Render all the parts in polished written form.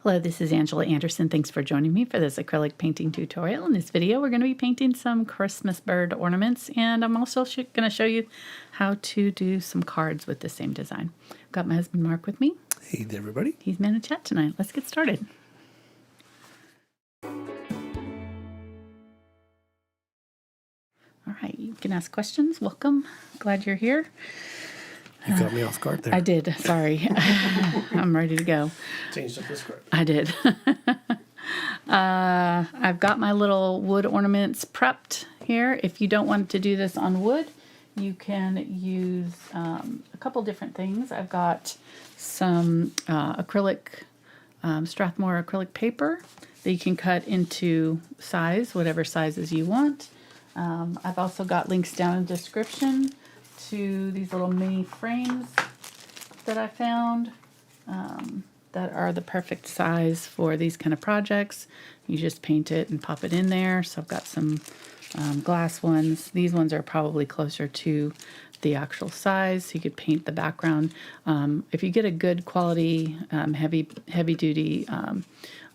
Hello, this is Angela Anderson. Thanks for joining me for this acrylic painting tutorial. In this video, we're going to be painting some Christmas bird ornaments, and I'm also going to show you how to do some cards with the same design. I've got my husband Mark with me. Hey there, everybody. He's man in chat tonight. Let's get started. All right, you can ask questions. Welcome. Glad you're here. You got me off guard there. I did. Sorry. I'm ready to go. Changed up the script. I did. I've got my little wood ornaments prepped here. If you don't want to do this on wood, you can use a couple different things. I've got some acrylic, Strathmore acrylic paper that you can cut into size, whatever sizes you want. I've also got links down in the description to these little mini frames that I found that are the perfect size for these kind of projects. You just paint it and pop it in there. So I've got some glass ones. These ones are probably closer to the actual size, so you could paint the background. If you get a good quality, heavy duty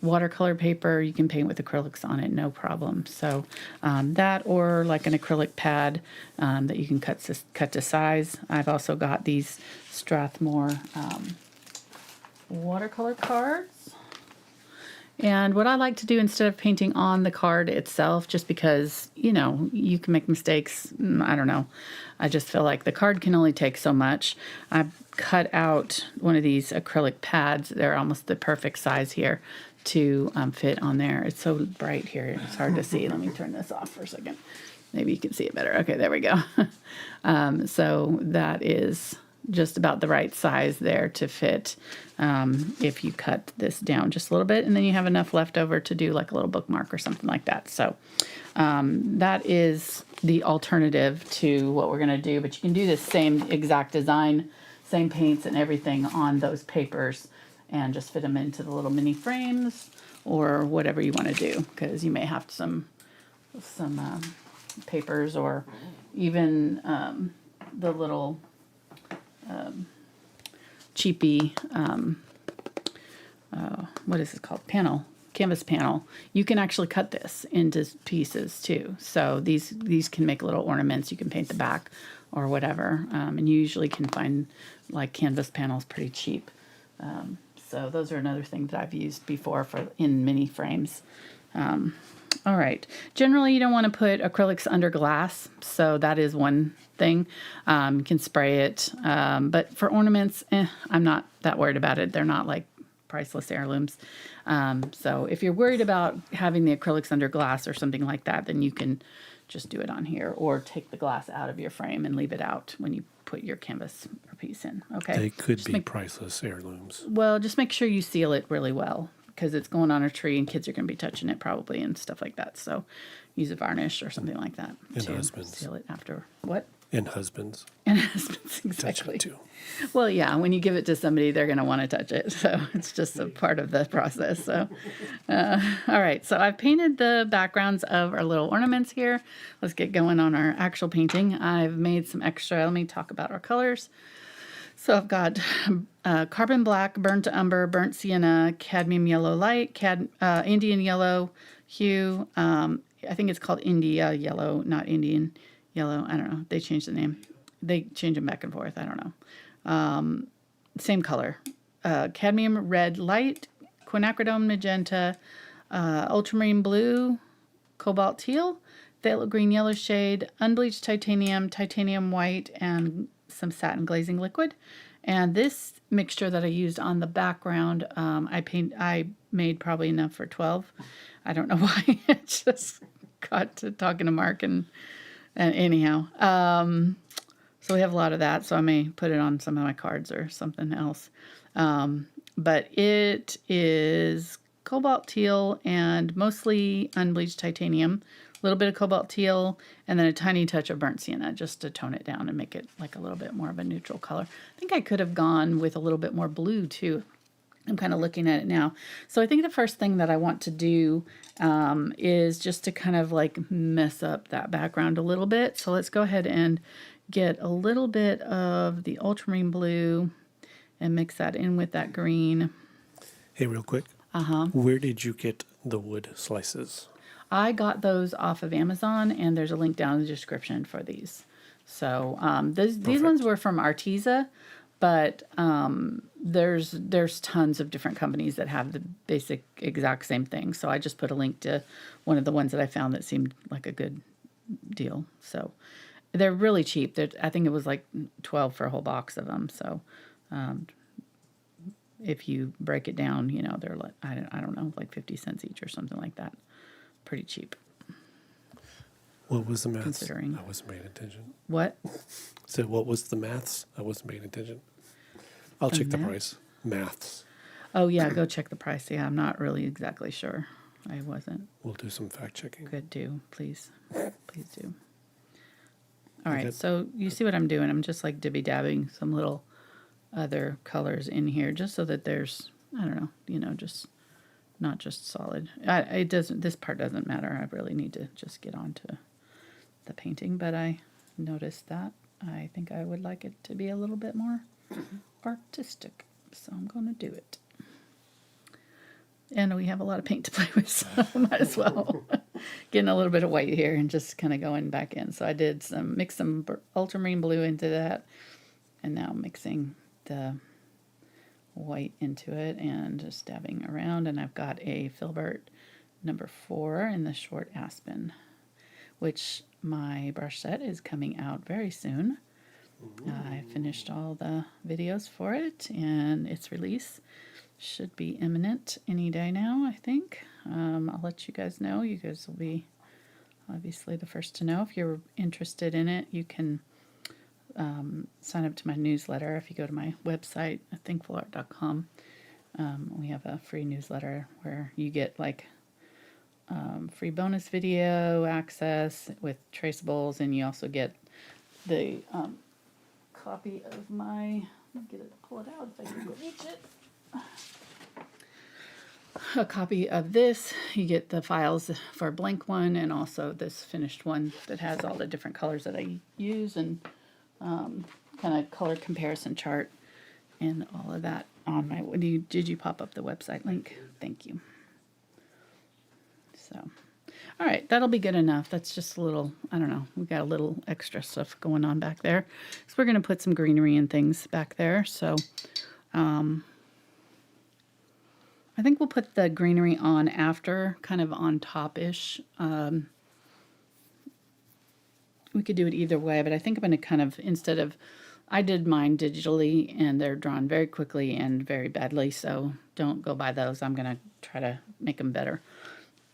watercolor paper, you can paint with acrylics on it, no problem. So that, or like an acrylic pad that you can cut to size. I've also got these Strathmore watercolor cards. And what I like to do instead of painting on the card itself, just because, you know, you can make mistakes, I don't know. I just feel like the card can only take so much. I've cut out one of these acrylic pads. They're almost the perfect size here to fit on there. It's so bright here, it's hard to see. Let me turn this off for a second. Maybe you can see it better. Okay, there we go. So that is just about the right size there to fit if you cut this down just a little bit, and then you have enough left over to do like a little bookmark or something like that. So that is the alternative to what we're going to do, but you can do the same exact design, same paints and everything on those papers, and just fit them into the little mini frames or whatever you want to do, because you may have some papers, or even the little cheapy, what is it called? Canvas panel. You can actually cut this into pieces too. So these can make little ornaments. You can paint the back or whatever. And you usually can find like canvas panels pretty cheap. So those are another thing that I've used before in mini frames. All right. Generally, you don't want to put acrylics under glass, so that is one thing. You can spray it, but for ornaments, I'm not that worried about it. They're not like priceless heirlooms. So if you're worried about having the acrylics under glass or something like that, then you can just do it on here, or take the glass out of your frame and leave it out when you put your canvas piece in. Okay. They could be priceless heirlooms. Well, just make sure you seal it really well, because it's going on a tree and kids are going to be touching it probably and stuff like that. So use a varnish or something like that to seal it after. What? And husbands. And husbands, exactly. Touch it too. Well, yeah, when you give it to somebody, they're going to want to touch it. So it's just a part of the process. So, all right. So I've painted the backgrounds of our little ornaments here. Let's get going on our actual painting. I've made some extra. Let me talk about our colors. So I've got carbon black, burnt umber, burnt sienna, cadmium yellow light, Indian yellow hue. I think it's called India yellow, not Indian yellow. I don't know. They changed the name. They change them back and forth. I don't know. Same color. Cadmium red light, Quinacridone Magenta, Ultramarine Blue, Cobalt Teal, Phthalo green yellow shade, Unbleached Titanium, Titanium white, and some Satin glazing liquid. And this mixture that I used on the background, I made probably enough for 12. I don't know why. It just got to talking to Mark and anyhow. So we have a lot of that, so I may put it on some of my cards or something else. But it is Cobalt Teal and mostly Unbleached Titanium. A little bit of Cobalt Teal, and then a tiny touch of burnt sienna just to tone it down and make it like a little bit more of a neutral color. I think I could have gone with a little bit more blue too. I'm kind of looking at it now. So I think the first thing that I want to do is just to kind of like mess up that background a little bit. So let's go ahead and get a little bit of the ultramarine blue and mix that in with that green. Hey, real quick. Where did you get the wood slices? I got those off of Amazon, and there's a link down in the description for these. So these ones were from Arteza, but there's tons of different companies that have the basic exact same thing. So I just put a link to one of the ones that I found that seemed like a good deal. So they're really cheap. I think it was like 12 for a whole box of them. So if you break it down, you know, they're like, I don't know, like 50 cents each or something like that. Pretty cheap. What was the maths? Considering. I wasn't paying attention. What? So what was the maths? I wasn't paying attention. I'll check the math? price. Maths. Oh, yeah, go check the price. Yeah, I'm not really exactly sure. I wasn't. We'll do some fact checking. Could do, please. Please do. All right, Okay. so you see what I'm doing. I'm just like dibby-dabbing some little other colors in here just so that there's, I don't know, you know, just not just solid. It doesn't, this part doesn't matter. I really need to just get on to the painting, but I noticed that. I think I would like it to be a little bit more artistic, so I'm going to do it. And we have a lot of paint to play with, so might as well. Getting a little bit of white here and just kind of going back in. So I did mix some ultramarine blue into that, and now mixing the white into it and just dabbing around. And I've got a Filbert number 4 in the short Aspen, which my brush set is coming out very soon. I finished all the videos for it, and its release should be imminent any day now, I think. I'll let you guys know. You guys will be obviously the first to know. If you're interested in it, you can sign up to my newsletter. If you go to my website, thinkfulart.com, we have a free newsletter where you get like free bonus video access with traceables, and you also get the copy of my, pull it out if I can reach it. A copy of this. You get the files for a blank one and also this finished one that has all the different colors that I use, and kind of color comparison chart and all of that on my, did you pop up the website link? Thank you. So, all right, that'll be good enough. That's just a little, I don't know, we got a little extra stuff going on back there. So we're going to put some greenery and things back there. So, I think we'll put the greenery on after, kind of on top-ish. We could do it either way, but I think I'm going to kind of, instead of, I did mine digitally, and they're drawn very quickly and very badly, so don't go by those. I'm going to try to make them better.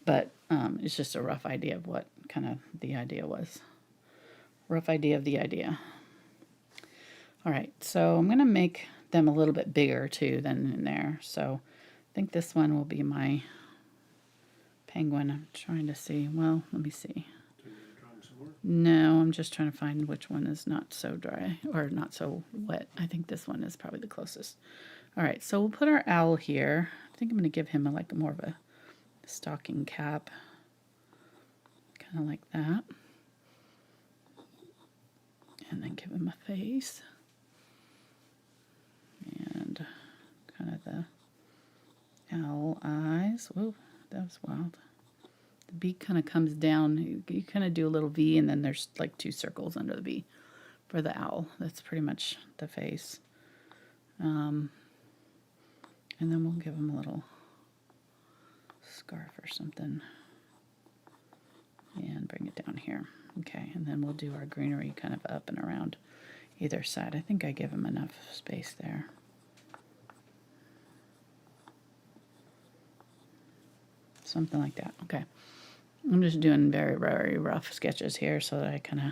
But it's just a rough idea of what kind of the idea was. Rough idea of the idea. All right, so I'm going to make them a little bit bigger, too, than in there. So I think this one will be my penguin. I'm trying to see. Well, let me see. No, I'm just trying to find which one is not so dry or not so wet. I think this one is probably the closest. All right, so we'll put our owl here. I think I'm going to give him like more of a stocking cap, kind of like that. And then give him a face. And kind of the owl eyes. Whoa, that was wild. The beak kind of comes down. You kind of do a little V, and then there's like 2 circles under the V for the owl. That's pretty much the face. And then we'll give him a little scarf or something. And bring it down here. Okay, and then we'll do our greenery kind of up and around either side. I think I give him enough space there. Something like that. Okay. I'm just doing very, very rough sketches here so that I kind of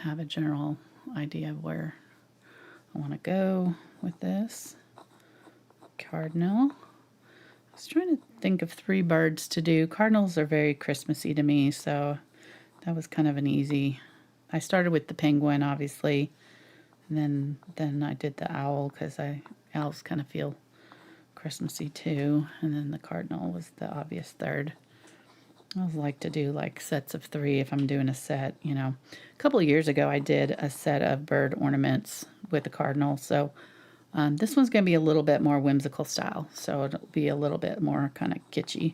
have a general idea of where I want to go with this. Cardinal. I was trying to think of 3 birds to do. Cardinals are very Christmassy to me, so that was kind of an easy. I started with the penguin, obviously, and then I did the owl because owls kind of feel Christmassy too, and then the cardinal was the obvious third. I always like to do like sets of 3 if I'm doing a set, you know. A couple of years ago I did a set of bird ornaments with the cardinal, so This one's going to be a little bit more whimsical style, so it'll be a little bit more kind of kitschy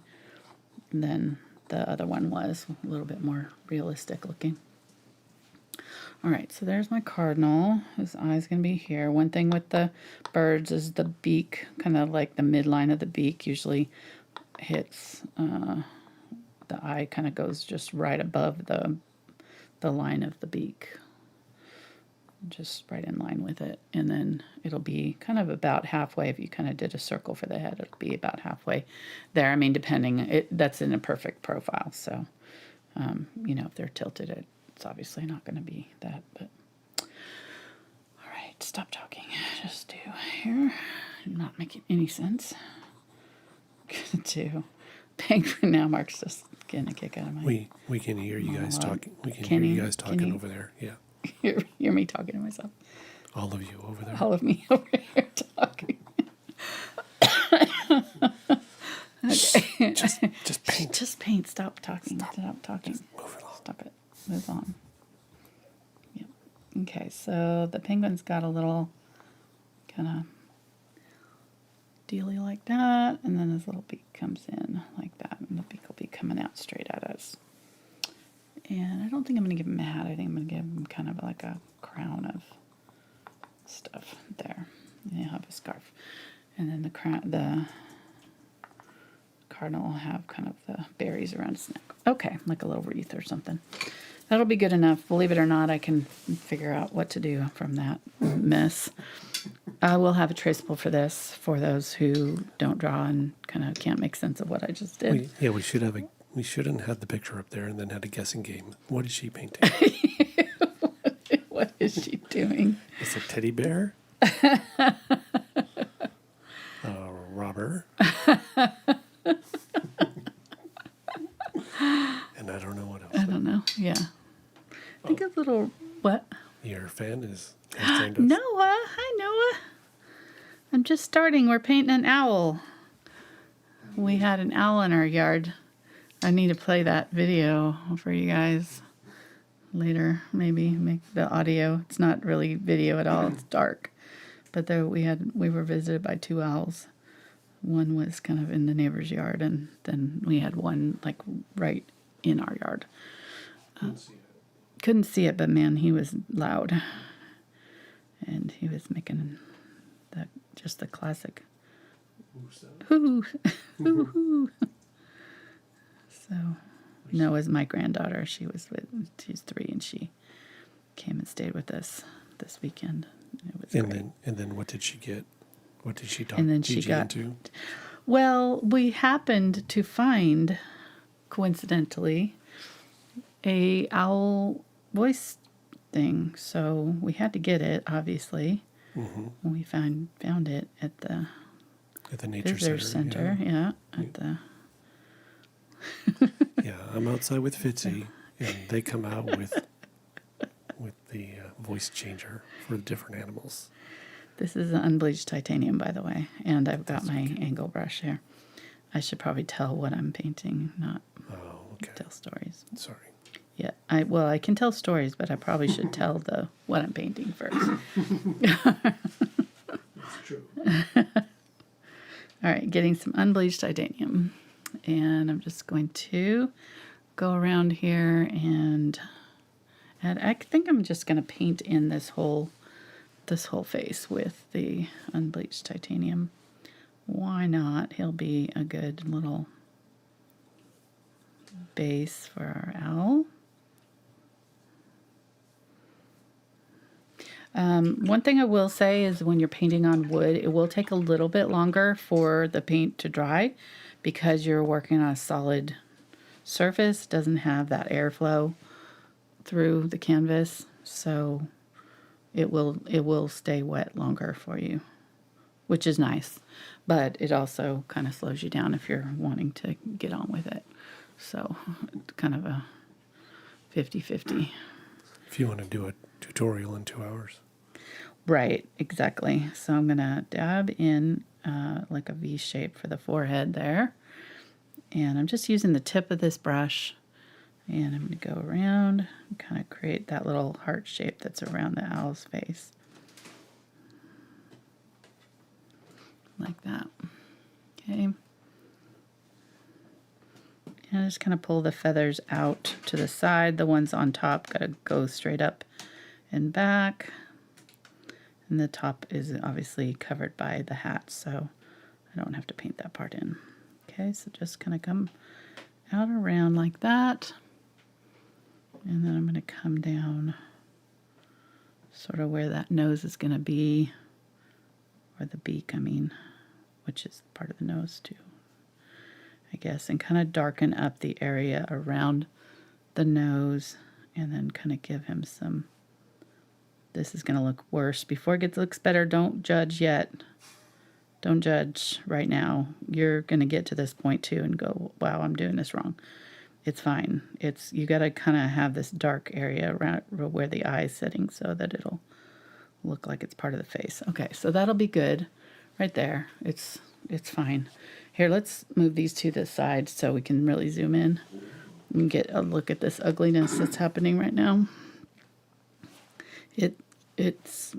than the other one was, a little bit more realistic looking. All right, so there's my cardinal. His eye's going to be here. One thing with the birds is the beak, kind of like the midline of the beak usually hits, the eye kind of goes just right above the line of the beak. Just right in line with it, and then it'll be kind of about halfway. If you kind of did a circle for the head, it'll be about halfway there. I mean, depending, that's in a perfect profile, so you know, if they're tilted, it's obviously not going to be that. But all right, stop talking. Just do here. Not making any sense. To penguin now. Mark's just getting a kick out of my. We can hear you guys talking. We can Can hear you you? guys Can talking you? over there. Yeah, Hear me talking to myself. all of you over there. All of me over here talking. Okay. Just paint. Just paint. Stop talking. Stop talking. Just move it along. Stop it. Move on. Yep. Okay, so the penguin's got a little kind of dealy like that, and then his little beak comes in like that, and the beak will be coming out straight at us. And I don't think I'm going to give him a hat. I think I'm going to give him kind of like a crown of stuff there. And he'll have a scarf. And then the cardinal will have kind of the berries around his neck. Okay, like a little wreath or something. That'll be good enough. Believe it or not, I can figure out what to do from that mess. I will have a traceable for this for those who don't draw and kind of can't make sense of what I just did. We shouldn't have the picture up there and then had a guessing game. What is she painting? What is she doing? It's a teddy bear. A robber. And I don't know what else. I don't know. Yeah. I think a little, what? Your fan has joined us. Noah. Hi, Noah. I'm just starting. We're painting an owl. We had an owl in our yard. I need to play that video for you guys later. Maybe make the audio. It's not really video at all. It's dark. But there we were visited by two owls. One was kind of in the neighbor's yard, and then we had one like right in our yard. Couldn't see it, but man, he was loud, and he was making just the classic hoo hoo hoo. So Noah's my granddaughter. She's 3, and she came and stayed with us this weekend. It was great. And then what did she get? What did she talk And then she Gigi got into? Well, we happened to find, coincidentally, a owl voice thing, so we had to get it. Obviously, we found it at the nature visitor center. Yeah, at the. Yeah, I'm outside with Fitzy, and they come out with the voice changer for the different animals. This is an unbleached titanium, by the way, and I've got my angle brush here. I should probably tell what I'm painting, not tell stories. Sorry. Yeah, I can tell stories, but I probably should tell what I'm painting first. That's true. All right, getting some unbleached titanium, and I'm just going to go around here and I think I'm just going to paint in this whole face with the unbleached titanium. Why not? He'll be a good little base for our owl. One thing I will say is when you're painting on wood, it will take a little bit longer for the paint to dry because you're working on a solid surface. It doesn't have that airflow through the canvas, so it will stay wet longer for you, which is nice, but it also kind of slows you down if you're wanting to get on with it. So it's kind of a 50-50. If you want to do a tutorial in 2 hours. Right, exactly. So I'm going to dab in like a V shape for the forehead there. And I'm just using the tip of this brush. And I'm going to go around and kind of create that little heart shape that's around the owl's face. like that. Okay. And just kind of pull the feathers out to the side. The ones on top got to go straight up and back. And the top is obviously covered by the hat, so I don't have to paint that part in. Okay, so just kind of come out around like that. And then I'm going to come down sort of where that nose is going to be, or the beak, I mean, which is part of the nose too, I guess, and kind of darken up the area around the nose, and then kind of give him some, this is going to look worse. Before it looks better, don't judge yet. Don't judge right now. You're going to get to this point too and go, wow, I'm doing this wrong. It's fine. It's, you got to kind of have this dark area around where the eye is sitting so that it'll look like it's part of the face. Okay, so that'll be good right there. It's fine. Here, let's move these to the side so we can really zoom in and get a look at this ugliness that's happening right now.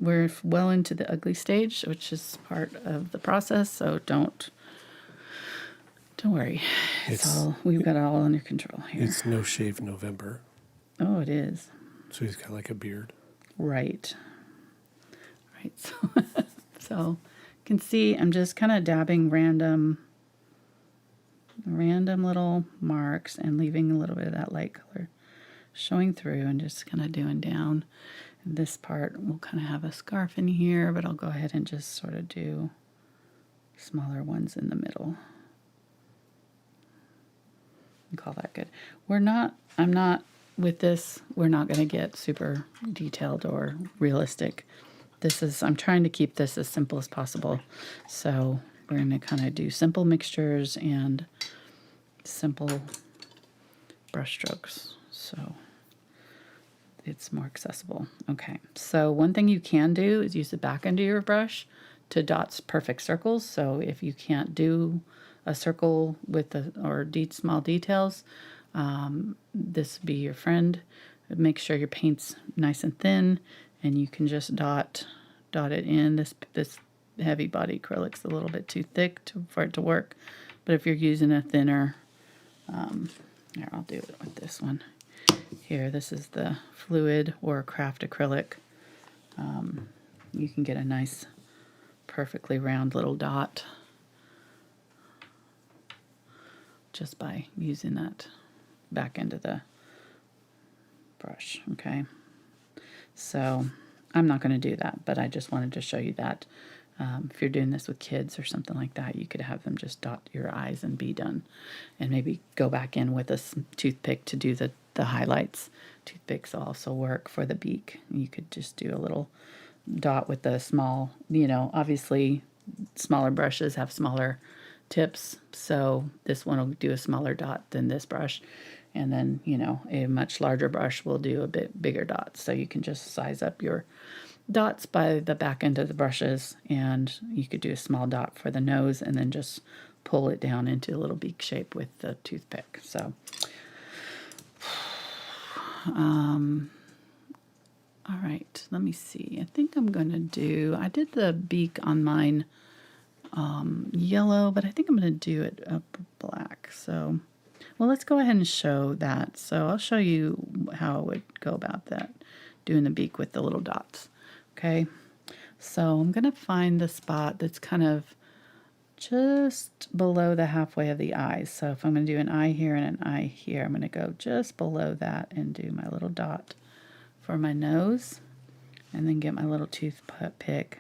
We're well into the ugly stage, which is part of the process, so don't worry. We've got it all under control here. It's no shave November. Oh, it is. So he's got like a beard. Right. So you can see I'm just kind of dabbing random little marks and leaving a little bit of that light color showing through and just kind of doing down. And this part will kind of have a scarf in here, but I'll go ahead and just sort of do smaller ones in the middle. And call that good. I'm not with this, we're not going to get super detailed or realistic. I'm trying to keep this as simple as possible. So we're going to kind of do simple mixtures and simple brush strokes. So it's more accessible. Okay, so one thing you can do is use the back end of your brush to dot perfect circles. So if you can't do a circle with small details, this would be your friend. Make sure your paint's nice and thin, and you can just dot it in. This heavy body acrylic's a little bit too thick for it to work, but if you're using a thinner, here, I'll do it with this one. Here, this is the fluid or craft acrylic. You can get a nice, perfectly round little dot just by using that back end of the brush, okay? So I'm not going to do that, but I just wanted to show you that. If you're doing this with kids or something like that, you could have them just dot your eyes and be done. And maybe go back in with a toothpick to do the highlights. Toothpicks also work for the beak. You could just do a little dot with the small, obviously smaller brushes have smaller tips, so this one will do a smaller dot than this brush. And then, a much larger brush will do a bit bigger dots. So you can just size up your dots by the back end of the brushes, and you could do a small dot for the nose and then just pull it down into a little beak shape with the toothpick. So, all right, let me see. I think I'm going to I did the beak on mine yellow, but I think I'm going to do it up black. So, well, let's go ahead and show that. So I'll show you how I would go about that, doing the beak with the little dots. Okay, so I'm going to find the spot that's kind of just below the halfway of the eyes. So if I'm going to do an eye here and an eye here, I'm going to go just below that and do my little dot for my nose, and then get my little toothpick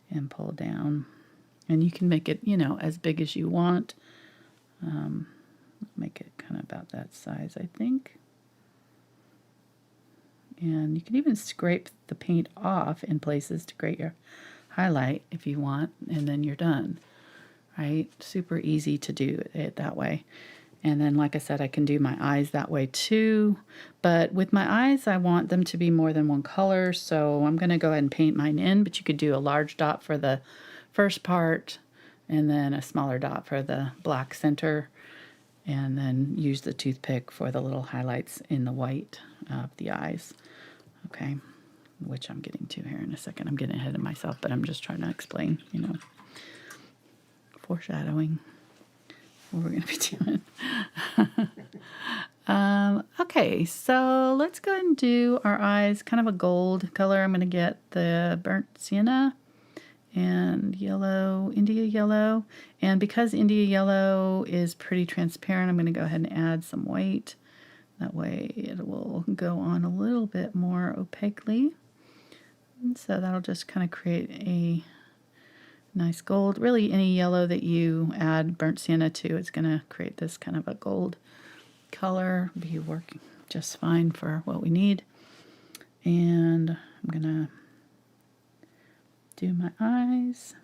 and pull down. And you can make it, as big as you want. Make it kind of about that size, I think. And you can even scrape the paint off in places to create your highlight if you want, and then you're done, right? Super easy to do it that way. And then, like I said, I can do my eyes that way too. But with my eyes, I want them to be more than one color, so I'm going to go ahead and paint mine in, but you could do a large dot for the first part, and then a smaller dot for the black center, and then use the toothpick for the little highlights in the white of the eyes. Okay, which I'm getting to here in a second. I'm getting ahead of myself, but I'm just trying to explain, foreshadowing what we're going to be doing. Okay, so let's go ahead and do our eyes, kind of a gold color. I'm going to get the burnt sienna and yellow, India yellow. And because India yellow is pretty transparent, I'm going to go ahead and add some white. That way it will go on a little bit more opaquely. And so that'll just kind of create a nice gold. Really, any yellow that you add burnt sienna to is going to create this kind of a gold color. Be working just fine for what we need. And I'm going to do my eyes.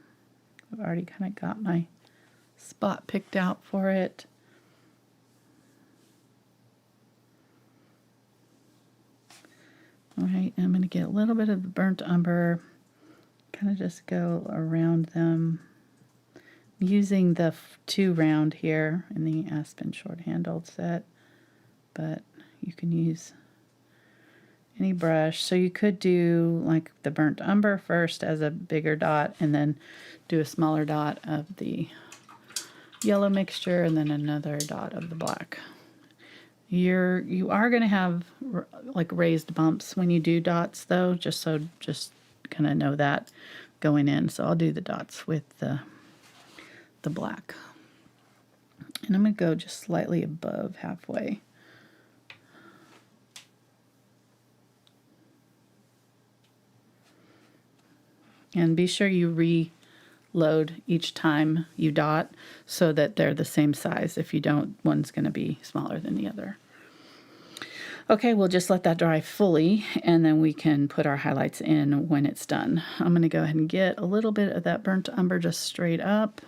I've already kind of got my spot picked out for it. All right, I'm going to get a little bit of the burnt umber, kind of just go around them, using the 2 round here in the Aspen short-handled set, but you can use any brush. So you could do like the burnt umber first as a bigger dot, and then do a smaller dot of the yellow mixture, and then another dot of the black. You are going to have like raised bumps when you do dots, though, just kind of know that going in. So I'll do the dots with the black, and I'm going to go just slightly above halfway. And be sure you reload each time you dot so that they're the same size. If you don't, one's going to be smaller than the other. Okay, we'll just let that dry fully, and then we can put our highlights in when it's done. I'm going to go ahead and get a little bit of that burnt umber just straight up.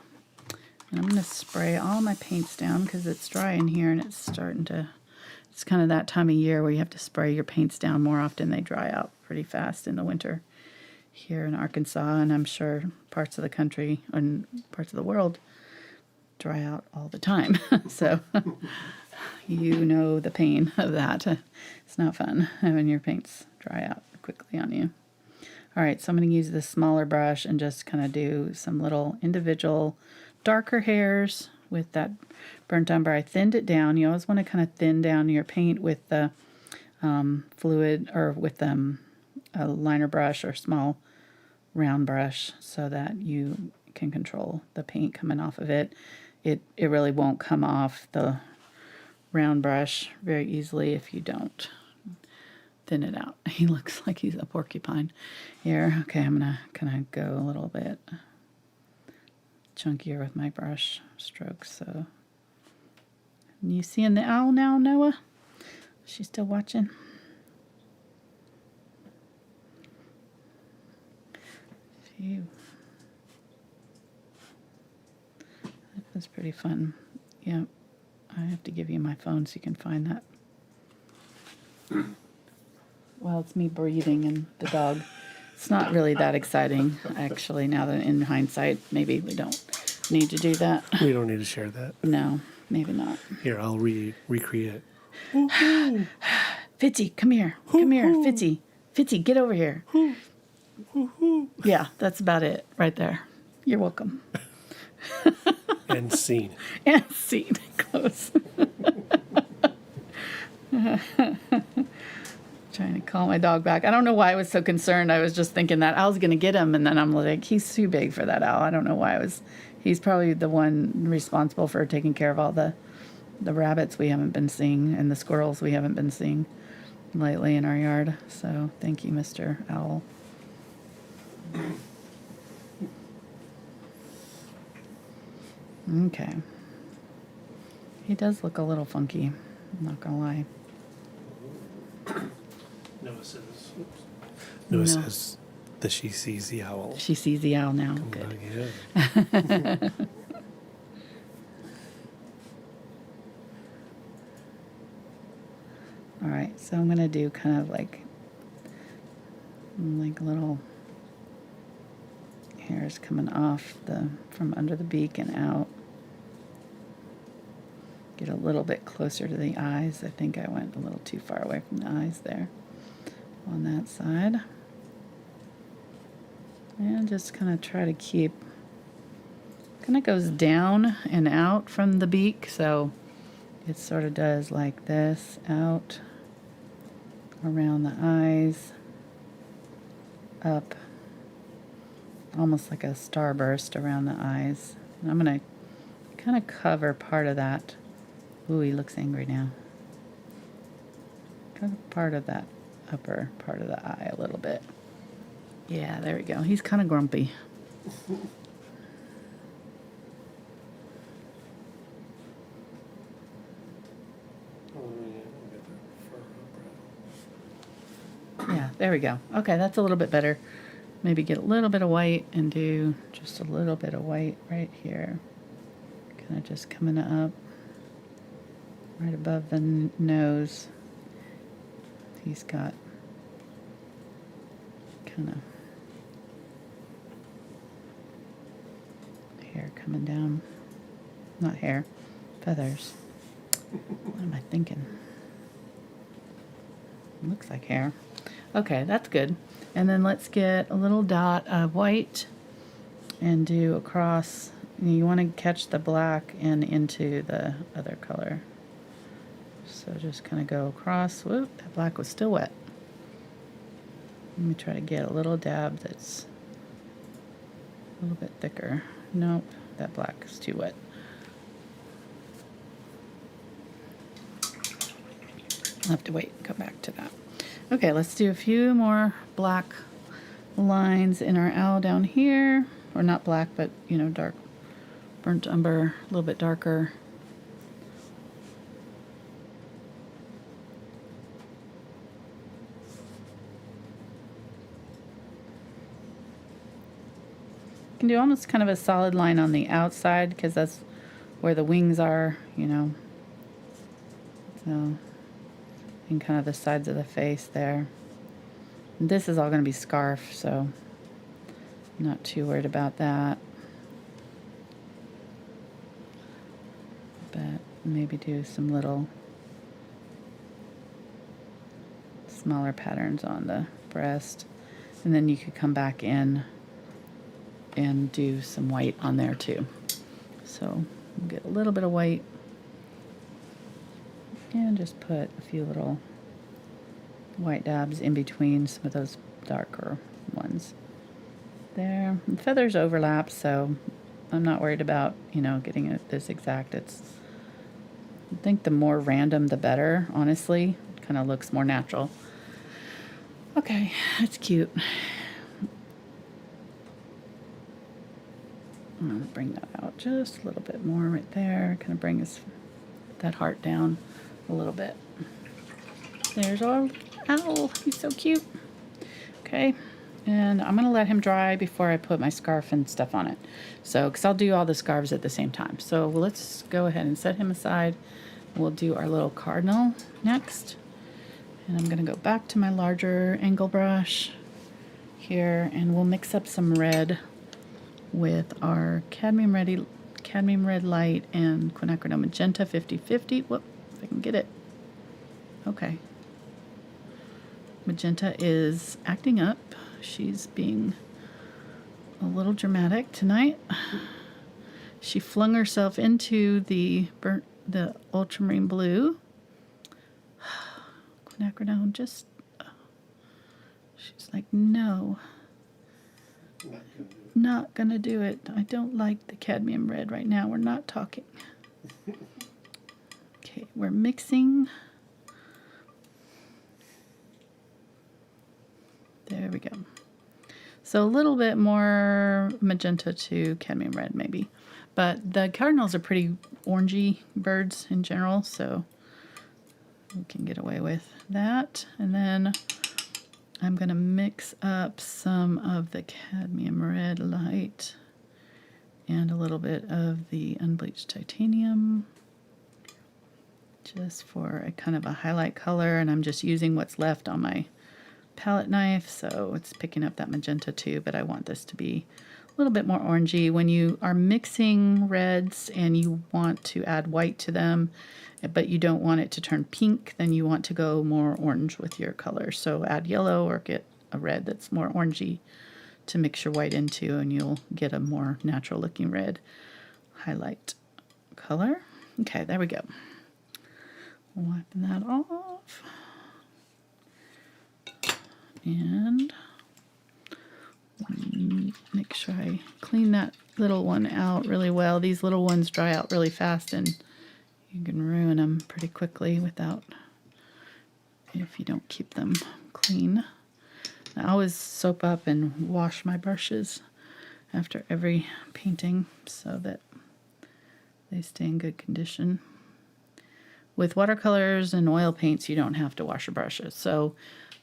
And I'm going to spray all my paints down because it's dry in here and it's kind of that time of year where you have to spray your paints down more often. They dry out pretty fast in the winter here in Arkansas, and I'm sure parts of the country and parts of the world dry out all the time. So you know the pain of that. It's not fun having your paints dry out quickly on you. All right, so I'm going to use this smaller brush and just kind of do some little individual darker hairs with that burnt umber. I thinned it down. You always want to kind of thin down your paint with the fluid, or with a liner brush or small round brush, so that you can control the paint coming off of it. It really won't come off the round brush very easily if you don't thin it out. He looks like he's a porcupine here. Okay, I'm gonna kind of go a little bit chunkier with my brush strokes. So, you seeing the owl now, Noah? She's still watching. Phew. That was pretty fun. Yeah, I have to give you my phone so you can find that. Well, it's me breathing and the dog. It's not really that exciting, actually, now that in hindsight, maybe we don't need to do that. We don't need to share that. No, maybe not. Here, I'll recreate. Fitzy, come here. Come here, Fitzy. Fitzy, get over here. Yeah, that's about it right there. You're welcome. And scene. And scene. Close. Trying to call my dog back. I don't know why I was so concerned. I was just thinking that Al's going to get him, and then I'm like, he's too big for that owl. I don't know why he's probably the one responsible for taking care of all the rabbits we haven't been seeing and the squirrels we haven't been seeing lately in our yard. So thank you, Mr. Owl. Okay. He does look a little funky, I'm not gonna lie. Noah says that she sees the owl. She sees the owl now. Come Good. back, yeah. All right, so I'm gonna do kind of like little hairs coming off from under the beak and out. Get a little bit closer to the eyes. I think I went a little too far away from the eyes there on that side. And just kind of try to keep kind of goes down and out from the beak, so it sort of does like this, out, around the eyes, up, almost like a starburst around the eyes. And I'm going to kind of cover part of that. Ooh, he looks angry now. Kind of part of that upper part of the eye a little bit. Yeah, there we go. He's kind of grumpy. Yeah, there we go. Okay, that's a little bit better. Maybe get a little bit of white and do just a little bit of white right here. Kind of just coming up right above the nose. He's got kind of hair coming down. Not hair, feathers. What am I thinking? Looks like hair. Okay, that's good. And then let's get a little dot of white and do across. You want to catch the black and into the other color. So just kind of go across. Whoop, that black was still wet. Let me try to get a little dab that's a little bit thicker. Nope, that black is too wet. I'll have to wait and come back to that. Okay, let's do a few more black lines in our owl down here. Or not black, but, you know, dark, burnt umber, a little bit darker. You can do almost kind of a solid line on the outside because that's where the wings are, you know. So, and kind of the sides of the face there. And this is all going to be scarf, so I'm not too worried about that. But maybe do some little smaller patterns on the breast. And then you could come back in and do some white on there too. So we'll get a little bit of white and just put a few little white dabs in between some of those darker ones. There. The feathers overlap, so I'm not worried about, you know, getting it this exact. I think the more random the better, honestly. It kind of looks more natural. Okay, that's cute. I'm going to bring that out just a little bit more right there. Kind of bring that heart down a little bit. There's our owl. He's so cute. Okay, and I'm going to let him dry before I put my scarf and stuff on it. So, because I'll do all the scarves at the same time. So let's go ahead and set him aside. We'll do our little cardinal next. And I'm going to go back to my larger angle brush here, and we'll mix up some red with our Cadmium Red Light and Quinacridone Magenta 50/50. Whoop, if I can get it. Okay. Magenta is acting up. She's being a little dramatic tonight. She flung herself into the Ultramarine Blue. Quinacridone just... she's like, no. Not gonna do it. I don't like the cadmium red right now. We're not talking. Okay, we're mixing. There we go. So a little bit more magenta to cadmium red maybe. But the cardinals are pretty orangey birds in general, so we can get away with that. And then I'm going to mix up some of the Cadmium Red Light and a little bit of the Unbleached Titanium just for a kind of a highlight color, and I'm just using what's left on my palette knife, so it's picking up that magenta too, but I want this to be a little bit more orangey. When you are mixing reds and you want to add white to them, but you don't want it to turn pink, then you want to go more orange with your color. So add yellow or get a red that's more orangey to mix your white into, and you'll get a more natural looking red. highlight color. Okay, there we go. Wiping that off. And make sure I clean that little one out really well. These little ones dry out really fast and you can ruin them pretty quickly if you don't keep them clean. I always soap up and wash my brushes after every painting so that they stay in good condition. With watercolors and oil paints, you don't have to wash your brushes. So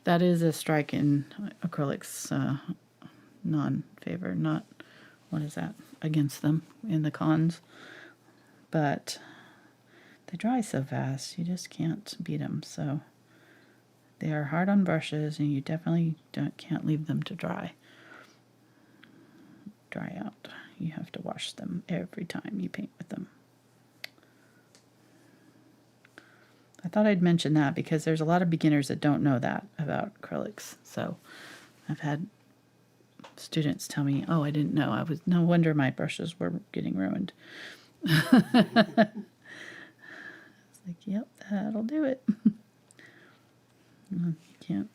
that is a strike in acrylics non-favor, not, what is that, against them in the cons. But they dry so fast, you just can't beat them. So they are hard on brushes, and you definitely can't leave them to dry out. You have to wash them every time you paint with them. I thought I'd mention that because there's a lot of beginners that don't know that about acrylics. So I've had students tell me, oh, I didn't know. No wonder my brushes were getting ruined. It's like, yep, that'll do it. You can't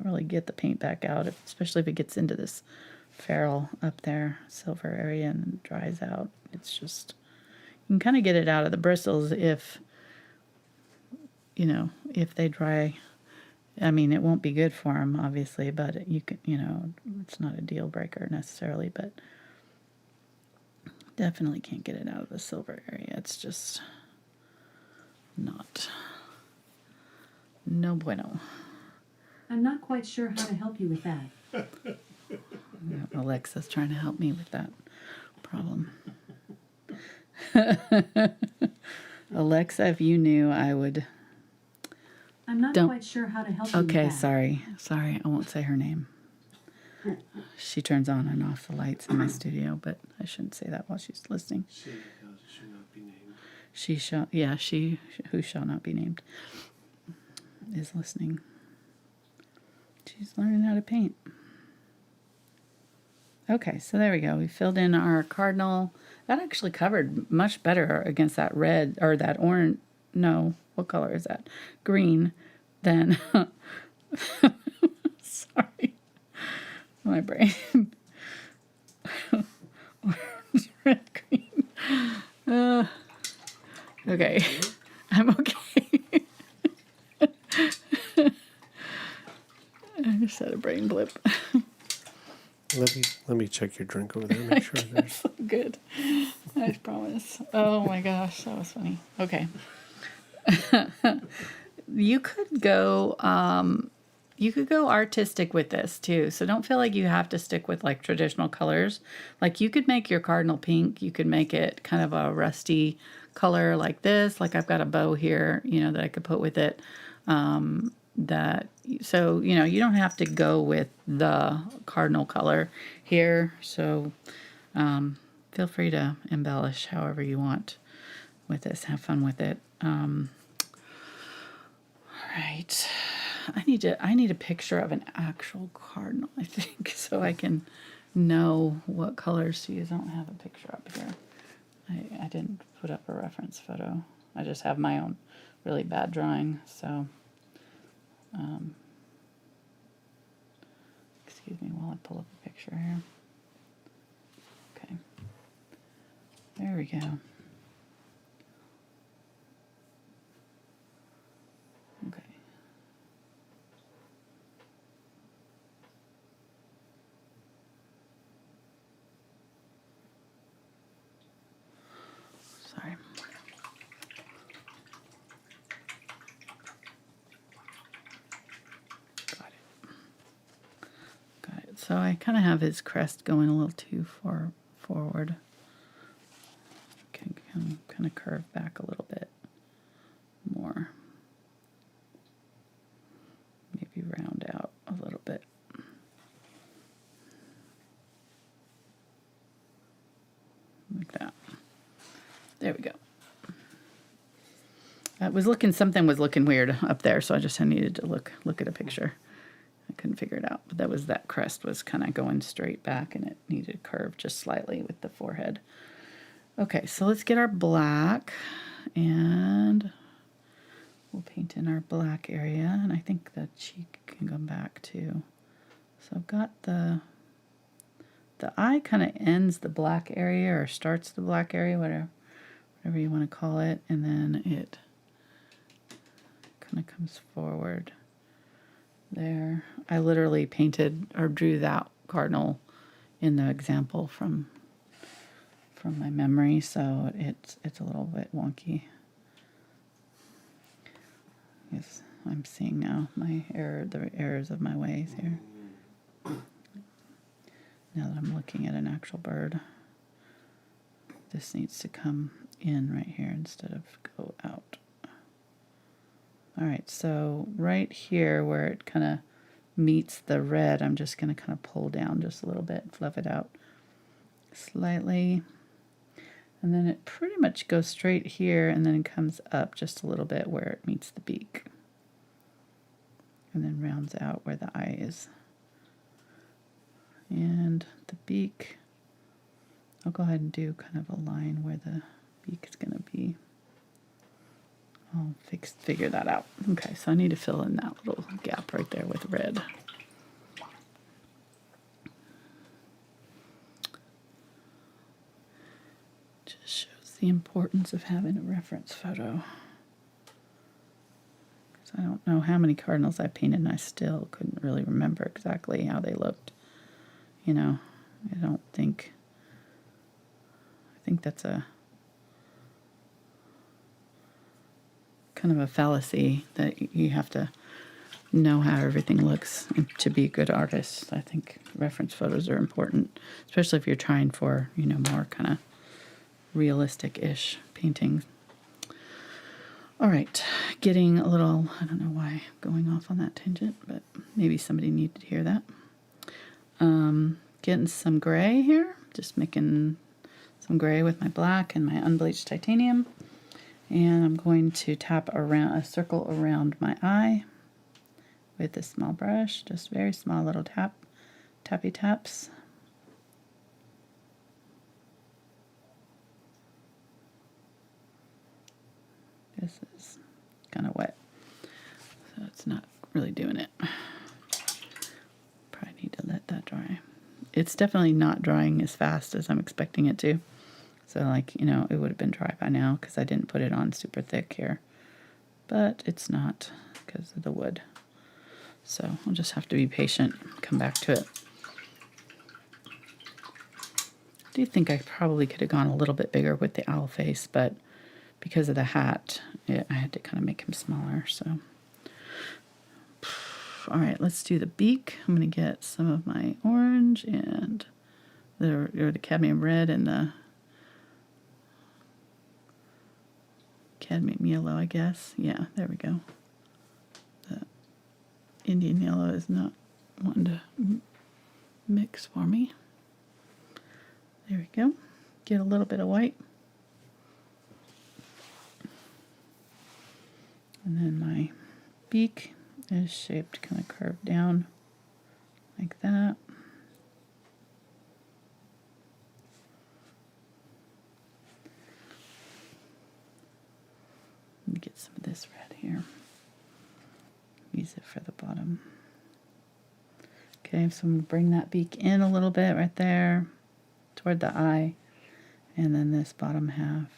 really get the paint back out, especially if it gets into this ferrule up there, silver area, and it dries out. It's just, you can kind of get it out of the bristles if they dry. I mean, it won't be good for them, obviously, but you can, it's not a deal breaker necessarily, but definitely can't get it out of the silver area. It's just no bueno. I'm not quite sure how to help you with that. Alexa's trying to help me with that problem. Alexa, if you knew, I would... I'm not quite sure how to help you with that. Okay, sorry, I won't say her name. She turns on and off the lights in my studio, but I shouldn't say that while she's listening. She should not be named. She who shall not be named is listening. She's learning how to paint. Okay, so there we go. We filled in our Cardinal. That actually covered much better against that red, or that orange. No, what color is that? Green. Than, sorry, my brain. Orange, red, green. Okay, I'm okay. I just had a brain blip. Let me check your drink over there. Make sure there's So good. I promise. Oh my gosh, that was funny. Okay. You could go artistic with this too. So don't feel like you have to stick with like traditional colors. Like you could make your cardinal pink. You could make it kind of a rusty color like this. Like I've got a bow here, that I could put with it. You don't have to go with the cardinal color here. So feel free to embellish however you want with this. Have fun with it. Right. I need a picture of an actual cardinal, I think, so I can know what colors to use. I don't have a picture up here. I didn't put up a reference photo. I just have my own really bad drawing, so excuse me while I pull up a picture here. Okay. There we go. Okay. Sorry. Got it. So I kind of have his crest going a little too far forward. Can kind of curve back a little bit more. Maybe round out a little bit. Like that. There we go. Something was looking weird up there, so I just needed to look at a picture. I couldn't figure it out, but that crest was kind of going straight back, and it needed to curve just slightly with the forehead. Okay, so let's get our black, and we'll paint in our black area, and I think the cheek can go back too. So I've got the eye kind of ends the black area or starts the black area, whatever you want to call it, and then it kind of comes forward there. I literally painted or drew that cardinal in the example from my memory, so it's a little bit wonky. Yes, I'm seeing now the errors of my ways here. Now that I'm looking at an actual bird, this needs to come in right here instead of go out. All right, so right here where it kind of meets the red, I'm just going to kind of pull down just a little bit, fluff it out slightly. And then it pretty much goes straight here and then it comes up just a little bit where it meets the beak. And then rounds out where the eye is. And the beak, I'll go ahead and do kind of a line where the beak is going to be. I'll figure that out. Okay, so I need to fill in that little gap right there with red. Just shows the importance of having a reference photo. Because I don't know how many cardinals I painted and I still couldn't really remember exactly how they looked. You know, I think that's a kind of a fallacy that you have to know how everything looks to be a good artist. I think reference photos are important, especially if you're trying for, you know, more kind of realistic-ish paintings. All right, getting a little, I don't know why going off on that tangent, but maybe somebody needed to hear that. Getting some gray here, just making some gray with my black and my unbleached titanium. And I'm going to tap around a circle around my eye with a small brush, just very small little tappy taps. This is kind of wet, so it's not really doing it. Probably need to let that dry. It's definitely not drying as fast as I'm expecting it to. So, like, you know, it would have been dry by now because I didn't put it on super thick here. But it's not because of the wood. So I'll just have to be patient, come back to it. I do think I probably could have gone a little bit bigger with the owl face, but because of the hat, I had to kind of make him smaller. So, all right, let's do the beak. I'm going to get some of my orange and the cadmium red and the cadmium yellow, I guess. Yeah, there we go. The Indian yellow is not wanting to mix for me. There we go. Get a little bit of white. And then my beak is shaped kind of curved down like that. Let me get some of this red here. Use it for the bottom. Okay, so I'm going to bring that beak in a little bit right there toward the eye. And then this bottom half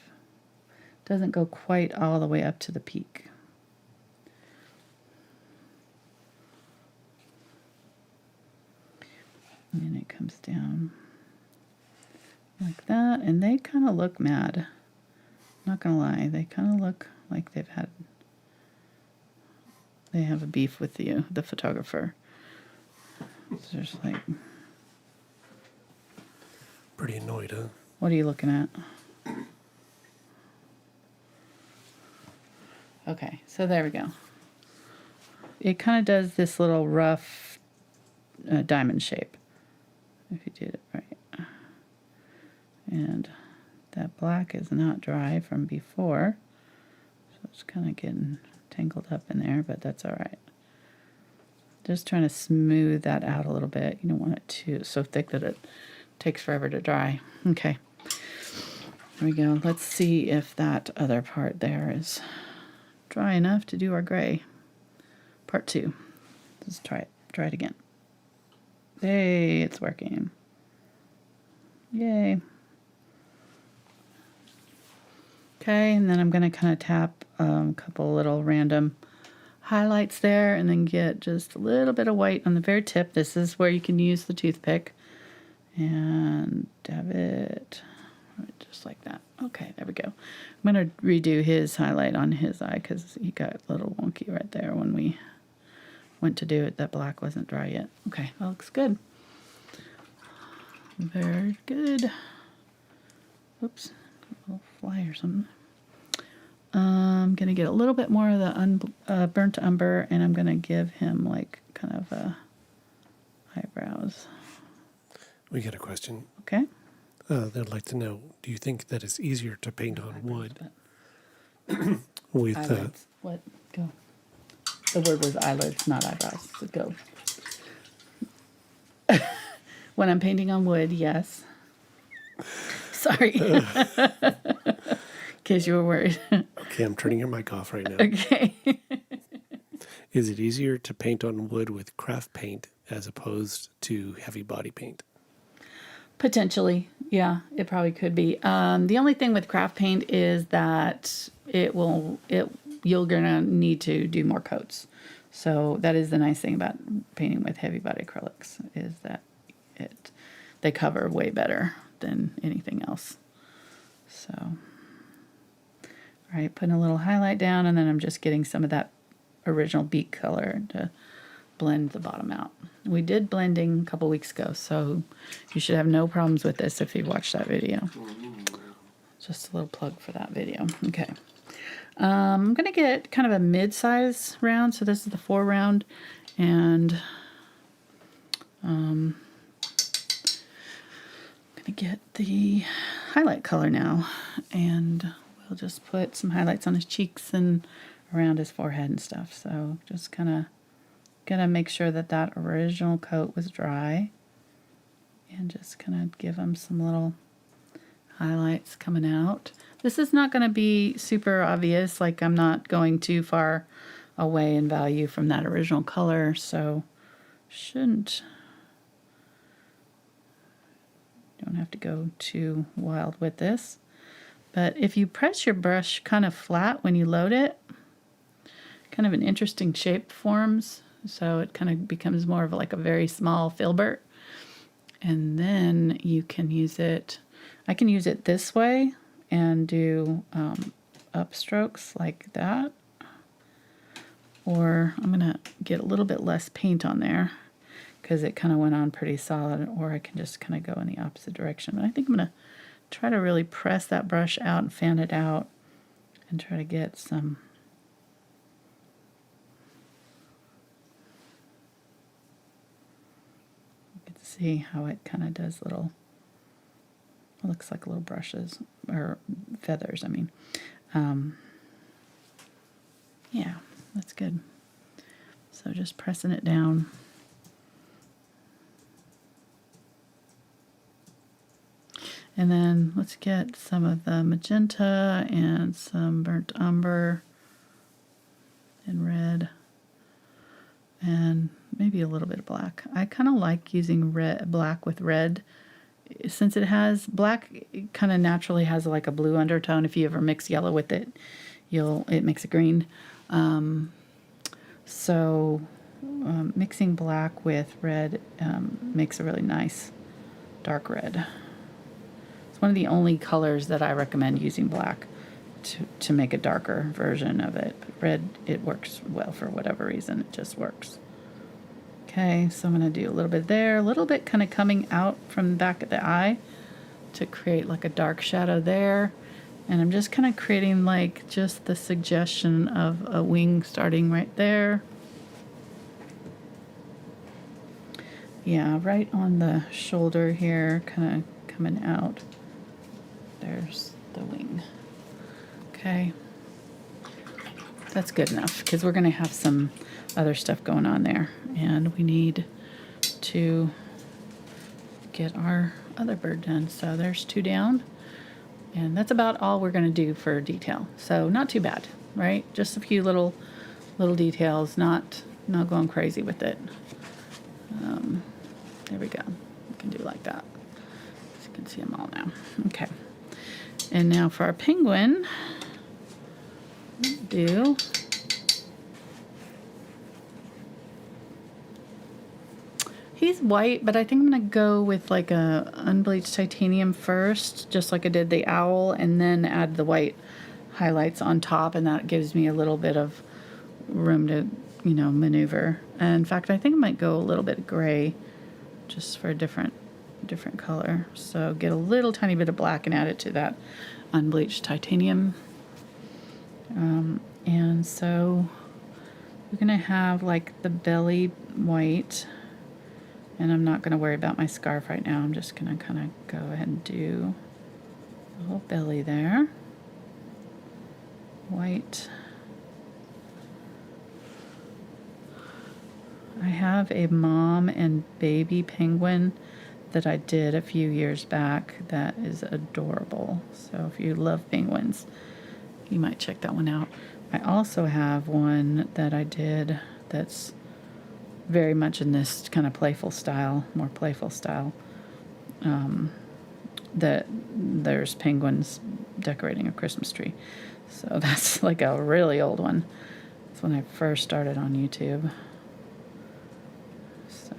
doesn't go quite all the way up to the peak. And it comes down like that, and they kind of look mad. Not gonna lie, they kind of look like they have a beef with the photographer. It's just like, Pretty annoyed, huh? what are you looking at? Okay, so there we go. It kind of does this little rough diamond shape. If you did it right. And that black is not dry from before, so it's kind of getting tangled up in there, but that's all right. Just trying to smooth that out a little bit. You don't want it so thick that it takes forever to dry. Okay. There we go. Let's see if that other part there is dry enough to do our gray. Part 2. Let's try it. Try it again. Hey, it's working. Yay. Okay, and then I'm going to kind of tap a couple little random highlights there and then get just a little bit of white on the very tip. This is where you can use the toothpick and dab it just like that. Okay, there we go. I'm going to redo his highlight on his eye because he got a little wonky right there when we went to do it. That black wasn't dry yet. Okay, that looks good. Very good. Oops, a little fly or something. I'm going to get a little bit more of the burnt umber, and I'm going to give him like kind of eyebrows. We get a question. Okay. They'd like to know, do you think that it's easier to paint on wood with... Eyelids. What? Go. The word was eyelids, not eyebrows. So go. When I'm painting on wood, yes. Sorry. In case you were worried. Okay, I'm turning your mic off right now. Okay. Is it easier to paint on wood with craft paint as opposed to heavy body paint? Potentially, yeah, it probably could be. The only thing with craft paint is that you're gonna need to do more coats. So that is the nice thing about painting with heavy body acrylics is that they cover way better than anything else. So, all right, putting a little highlight down, and then I'm just getting some of that original beak color to blend the bottom out. We did blending a couple weeks ago, so you should have no problems with this if you watched that video. Just a little plug for that video. Okay. I'm going to get kind of a mid-size round, so this is the 4 round, and I'm going to get the highlight color now, and we'll just put some highlights on his cheeks and around his forehead and stuff. So just kind of gonna make sure that that original coat was dry, and just kind of give him some little highlights coming out. This is not going to be super obvious, like I'm not going too far away in value from that original color, so don't have to go too wild with this. But if you press your brush kind of flat when you load it, kind of an interesting shape forms, so it kind of becomes more of like a very small filbert. And then you can use it, I can use it this way and do upstrokes like that. Or I'm going to get a little bit less paint on there because it kind of went on pretty solid, or I can just kind of go in the opposite direction. But I think I'm going to try to really press that brush out and fan it out and try to get some see how it kind of does little, it looks like little brushes, or feathers, I mean. Yeah, that's good. So just pressing it down. And then let's get some of the magenta and some burnt umber and red. And maybe a little bit of black. I kind of like using black with red, since it has black. It kind of naturally has like a blue undertone. If you ever mix yellow with it, it makes it green. Mixing black with red makes a really nice dark red. It's one of the only colors that I recommend using black to make a darker version of it. But red, it works well for whatever reason. It just works. Okay, so I'm going to do a little bit there, a little bit kind of coming out from the back of the eye to create like a dark shadow there. And I'm just kind of creating like just the suggestion of a wing starting right there. Yeah, right on the shoulder here, kind of coming out. There's the wing. Okay, that's good enough because we're going to have some other stuff going on there, and we need to get our other bird done. So there's 2 down, And that's about all we're going to do for detail. So not too bad, right? Just a few little details, not going crazy with it. There we go. We can do like that. So you can see them all now. Okay. And now for our penguin, he's white, but I think I'm going to go with like a unbleached titanium first, just like I did the owl, and then add the white highlights on top, and that gives me a little bit of room to, maneuver. And in fact, I think I might go a little bit gray just for a different color. So get a little tiny bit of black and add it to that unbleached titanium. And so we're going to have like the belly white. And I'm not going to worry about my scarf right now. I'm just going to kind of go ahead and do a little belly there. White. I have a mom and baby penguin that I did a few years back that is adorable. So if you love penguins, you might check that one out. I also have one that I did that's very much in this kind of playful style, more playful style. That there's penguins decorating a Christmas tree. So that's like a really old one. That's when I first started on YouTube. So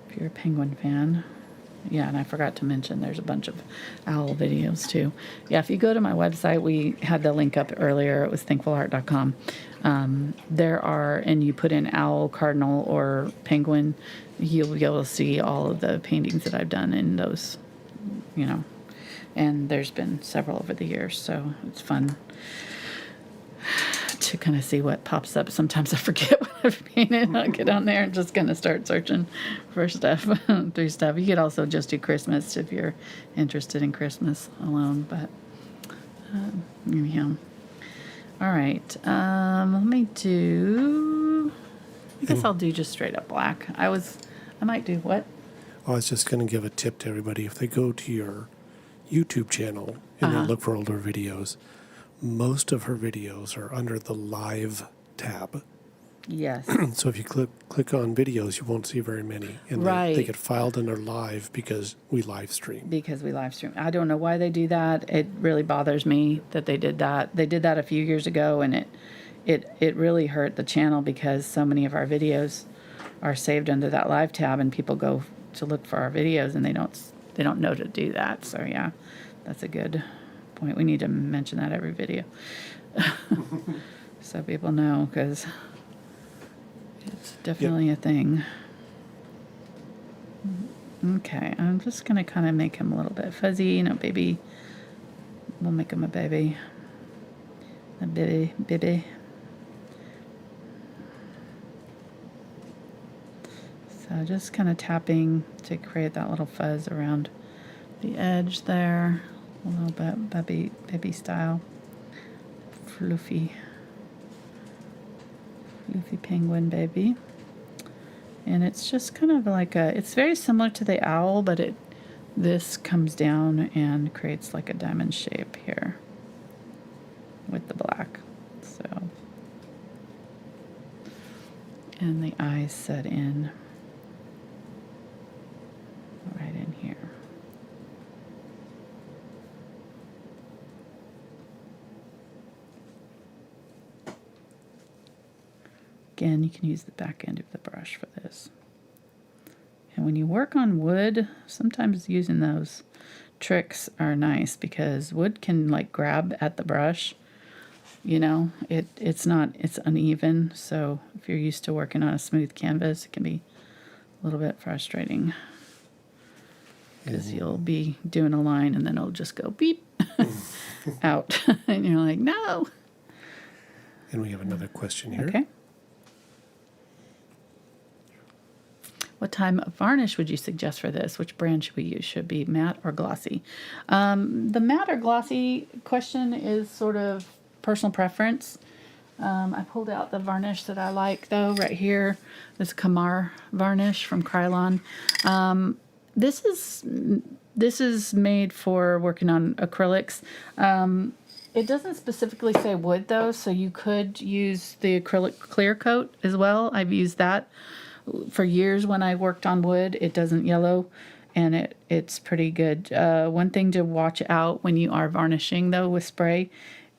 if you're a penguin fan, yeah, and I forgot to mention there's a bunch of owl videos too. Yeah, if you go to my website, we had the link up earlier. It was thankfulheart.com. There are, and you put in owl, cardinal, or penguin, you'll be able to see all of the paintings that I've done in those, and there's been several over the years, so it's fun to kind of see what pops up. Sometimes I forget what I've painted. I'll get on there and just kind of start searching for stuff, through stuff. You could also just do Christmas if you're interested in Christmas alone, but anyhow. All right, let me do, I guess I'll do just straight up black. I might do what? I was just going to give a tip to everybody. If they go to your YouTube channel and they look for older videos, most of her videos are under the live tab. Yes. So if you click on videos, you won't see very many. And Right. they get filed under live because we live stream. I don't know why they do that. It really bothers me that they did that. They did that a few years ago, and it really hurt the channel because so many of our videos are saved under that live tab, and people go to look for our videos and they don't know to do that. So yeah, that's a good point. We need to mention that every video so people know, because it's definitely a thing. Okay, I'm just going to kind of make him a little bit fuzzy. Baby. We'll make him a baby. A baby. So just kind of tapping to create that little fuzz around the edge there. A little bit baby style. Fluffy penguin baby. And it's just kind of like it's very similar to the owl, but this comes down and creates like a diamond shape here with the black. So, and the eyes set in right in here. Again, you can use the back end of the brush for this. And when you work on wood, sometimes using those tricks are nice because wood can like grab at the brush. It's uneven. So if you're used to working on a smooth canvas, it can be a little bit frustrating because you'll be doing a line and then it'll just go beep out. And you're like, no. And we have another question here. Okay. What type of varnish would you suggest for this? Which brand should we use? Should it be matte or glossy? The matte or glossy question is sort of personal preference. I pulled out the varnish that I like, though, right here. This Kamar varnish from Krylon. This is made for working on acrylics. It doesn't specifically say wood though, so you could use the acrylic clear coat as well. I've used that for years when I worked on wood. It doesn't yellow, and it's pretty good. One thing to watch out when you are varnishing though with spray,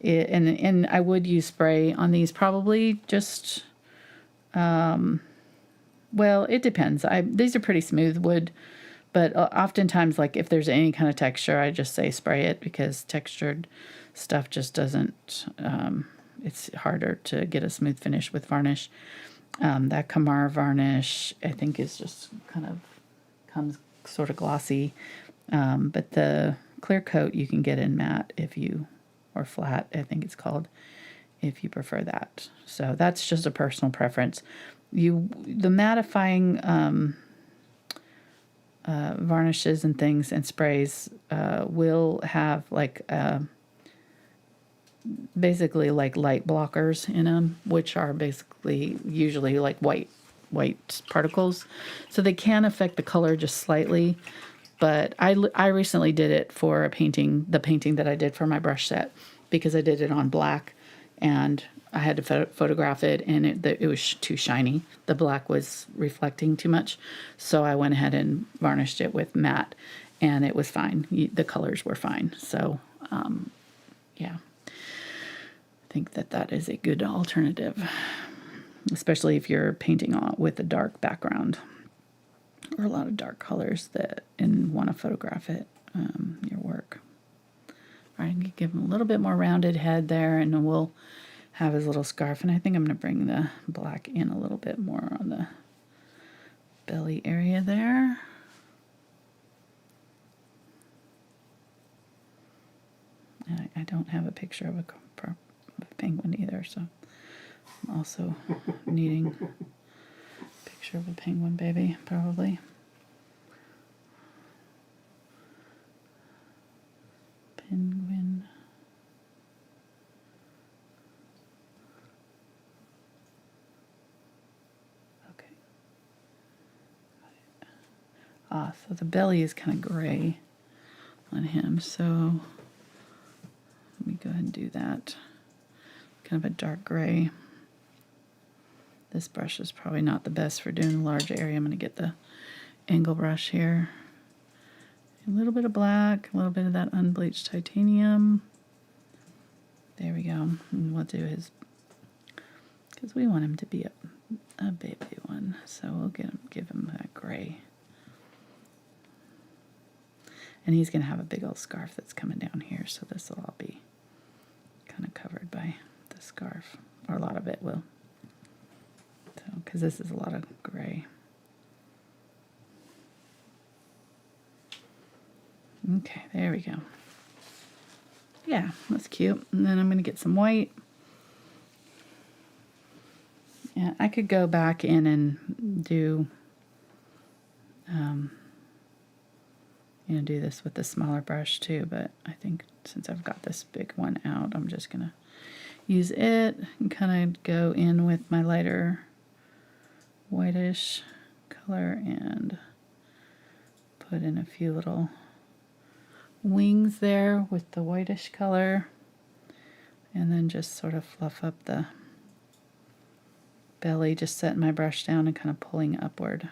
and I would use spray on these probably just. Well, it depends. These are pretty smooth wood, but oftentimes, like if there's any kind of texture, I just say spray it because textured stuff just doesn't. It's harder to get a smooth finish with varnish. That Kamar varnish, I think, is just kind of comes sort of glossy, but the clear coat you can get in matte or flat, I think it's called, if you prefer that. So that's just a personal preference. The mattifying varnishes and things and sprays will have like basically like light blockers in them, which are basically usually like white particles, so they can affect the color just slightly. But I recently did it for the painting that I did for my brush set, because I did it on black and I had to photograph it, and it was too shiny. The black was reflecting too much. So I went ahead and varnished it with matte, and it was fine. The colors were fine. So, yeah. I think that is a good alternative, especially if you're painting with a dark background or a lot of dark colors and want to photograph your work. All right, I'm going to give him a little bit more rounded head there, and then we'll have his little scarf. And I think I'm going to bring the black in a little bit more on the belly area there. And I don't have a picture of a penguin either, so I'm also needing a picture of a penguin baby, probably. Penguin. Okay. So the belly is kind of gray on him, so let me go ahead and do that. Kind of a dark gray. This brush is probably not the best for doing a large area. I'm going to get the angle brush here. A little bit of black, a little bit of that unbleached titanium. There we go. And we'll do his, because we want him to be a baby one. So we'll give him that gray. And he's going to have a big old scarf that's coming down here, so this will all be kind of covered by the scarf, or a lot of it will. So, because this is a lot of gray. Okay, there we go. Yeah, that's cute. And then I'm going to get some white. Yeah, I could go back in and do, do this with the smaller brush too, but I think since I've got this big one out, I'm just going to use it and kind of go in with my lighter whitish color and put in a few little wings there with the whitish color, and then just sort of fluff up the belly, just setting my brush down and kind of pulling upward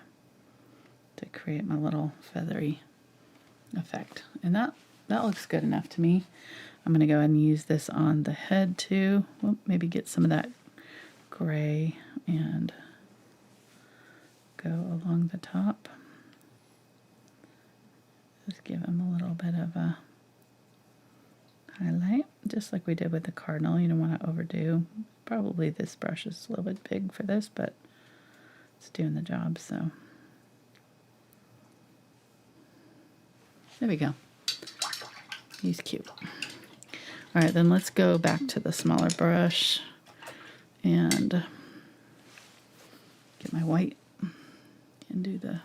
to create my little feathery effect. And that looks good enough to me. I'm going to go ahead and use this on the head too. Well, maybe get some of that gray and go along the top. Just give him a little bit of a highlight, just like we did with the Cardinal. You don't want to overdo. Probably this brush is a little bit big for this, but it's doing the job, so. There we go. He's cute. All right, then let's go back to the smaller brush and get my white and do the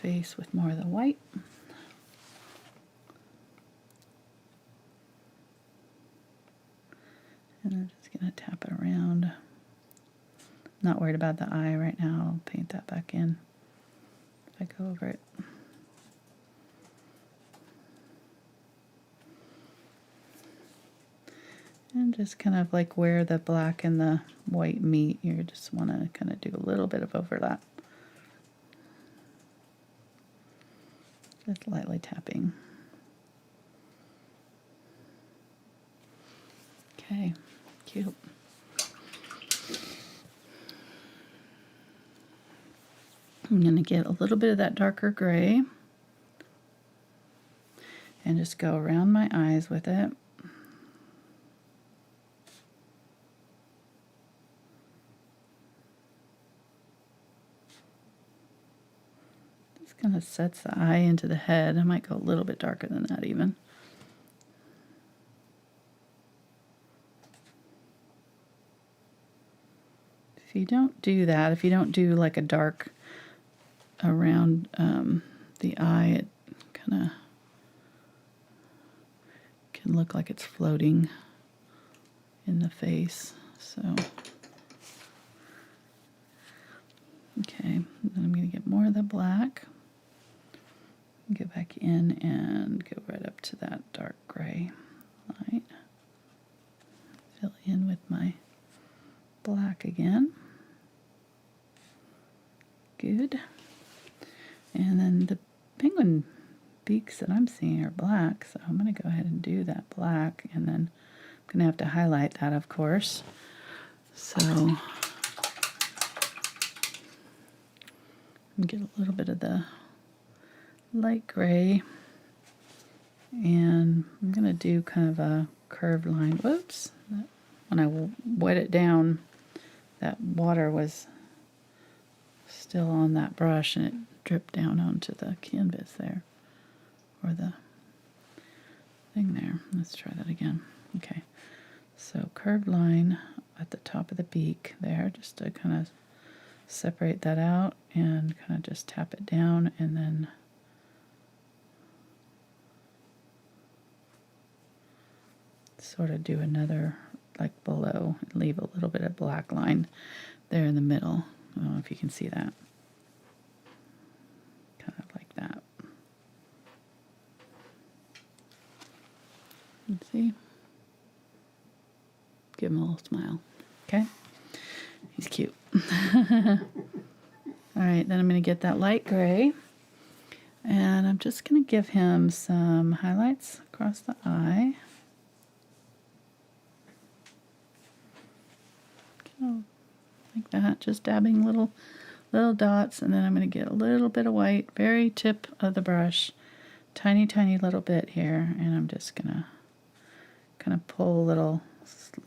face with more of the white. And I'm just going to tap it around. Not worried about the eye right now. I'll paint that back in if I go over it. And just kind of like where the black and the white meet, you just want to kind of do a little bit of overlap. Just lightly tapping. Okay, cute. I'm going to get a little bit of that darker gray and just go around my eyes with it. Just kind of sets the eye into the head. I might go a little bit darker than that even. If you don't do that, if you don't do like a dark around the eye, it kind of can look like it's floating in the face. So, okay, then I'm going to get more of the black. Go back in and go right up to that dark gray light. Fill in with my black again. Good. And then the penguin beaks that I'm seeing are black, so I'm going to go ahead and do that black, and then I'm going to have to highlight that, of course. So get a little bit of the light gray, and I'm going to do kind of a curved line. Whoops. When I wet it down, that water was still on that brush, and it dripped down onto the canvas there, or the thing there. Let's try that again. Okay, so curved line at the top of the beak there, just to kind of separate that out, and kind of just tap it down, and then sort of do another like below, and leave a little bit of black line there in the middle. I don't know if you can see that. Kind of like that. Let's see. Give him a little smile. Okay? He's cute. Alright, then I'm going to get that light gray. And I'm just going to give him some highlights across the eye. Like that, just dabbing little dots, and then I'm going to get a little bit of white, very tip of the brush, tiny little bit here, and I'm just going to kind of pull a little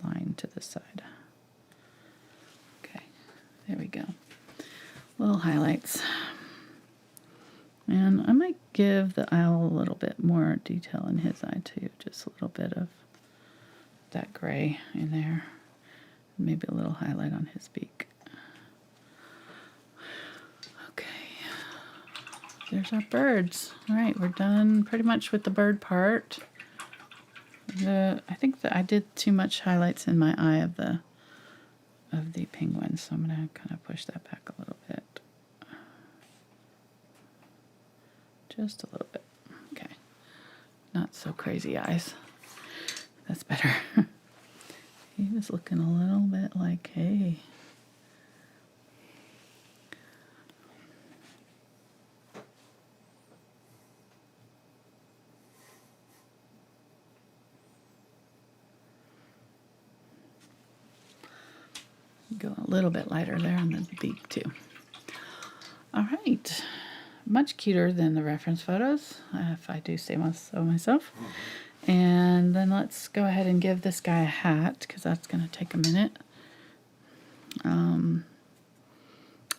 line to the side. Okay, there we go. Little highlights. And I might give the owl a little bit more detail in his eye too, just a little bit of that gray in there. Maybe a little highlight on his beak. Okay, there's our birds. All right, we're done pretty much with the bird part. I think that I did too much highlights in my eye of the penguin, so I'm gonna kind of push that back a little bit. Just a little bit. Okay, not so crazy eyes. That's better. He was looking a little bit like, hey. Go a little bit lighter there on the beak too. All right. Much cuter than the reference photos, if I do say so myself. And then let's go ahead and give this guy a hat, because that's going to take a minute.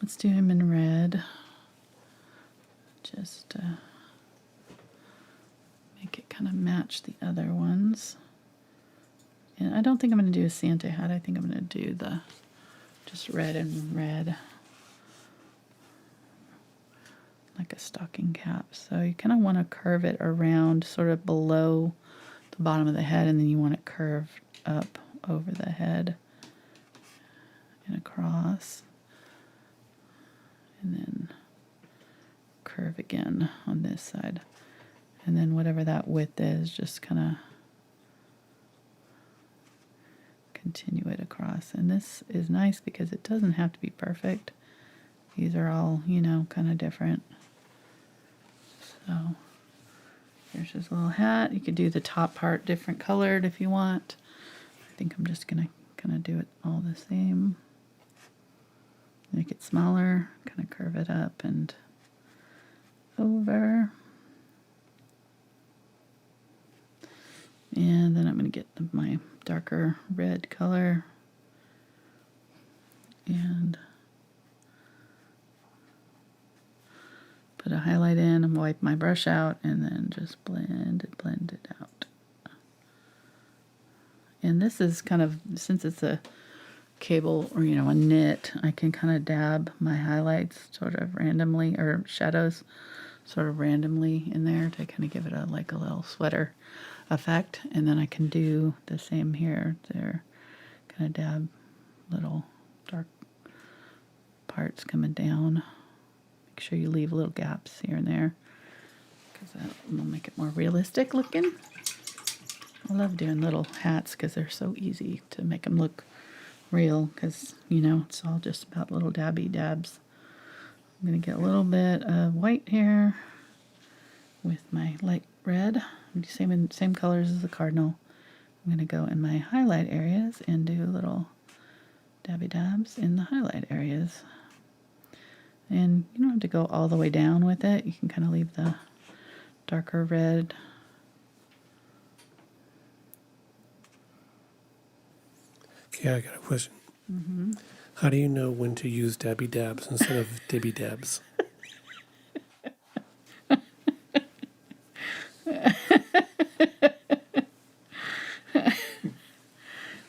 Let's do him in red. Just make it kind of match the other ones. And I don't think I'm going to do a Santa hat. I think I'm going to do the just red and red, like a stocking cap. So you kind of want to curve it around, sort of below the bottom of the head, and then you want it curved up over the head and across, and then curve again on this side, and then whatever that width is, just kind of continue it across. And this is nice because it doesn't have to be perfect. These are all, you know, kind of different. So here's his little hat. You could do the top part different colored if you want. I think I'm just gonna kind of do it all the same. Make it smaller, kind of curve it up and over. And then I'm going to get my darker red color and put a highlight in and wipe my brush out and then just blend it out. And this is kind of, since it's a cable or, you know, a knit, I can kind of dab my highlights sort of randomly, or shadows sort of randomly in there to kind of give it a like a little sweater effect. And then I can do the same here. There, kind of dab little dark parts coming down. Make sure you leave little gaps here and there because that will make it more realistic looking. I love doing little hats because they're so easy to make them look real, because, you know, it's all just about little dabby dabs. I'm going to get a little bit of white here with my light red. Same colors as the Cardinal. I'm going to go in my highlight areas and do little dabby dabs in the highlight areas. And you don't have to go all the way down with it. You can kind of leave the darker red. Okay, I got a question. How do you know when to use dabby dabs instead of dibby dabs?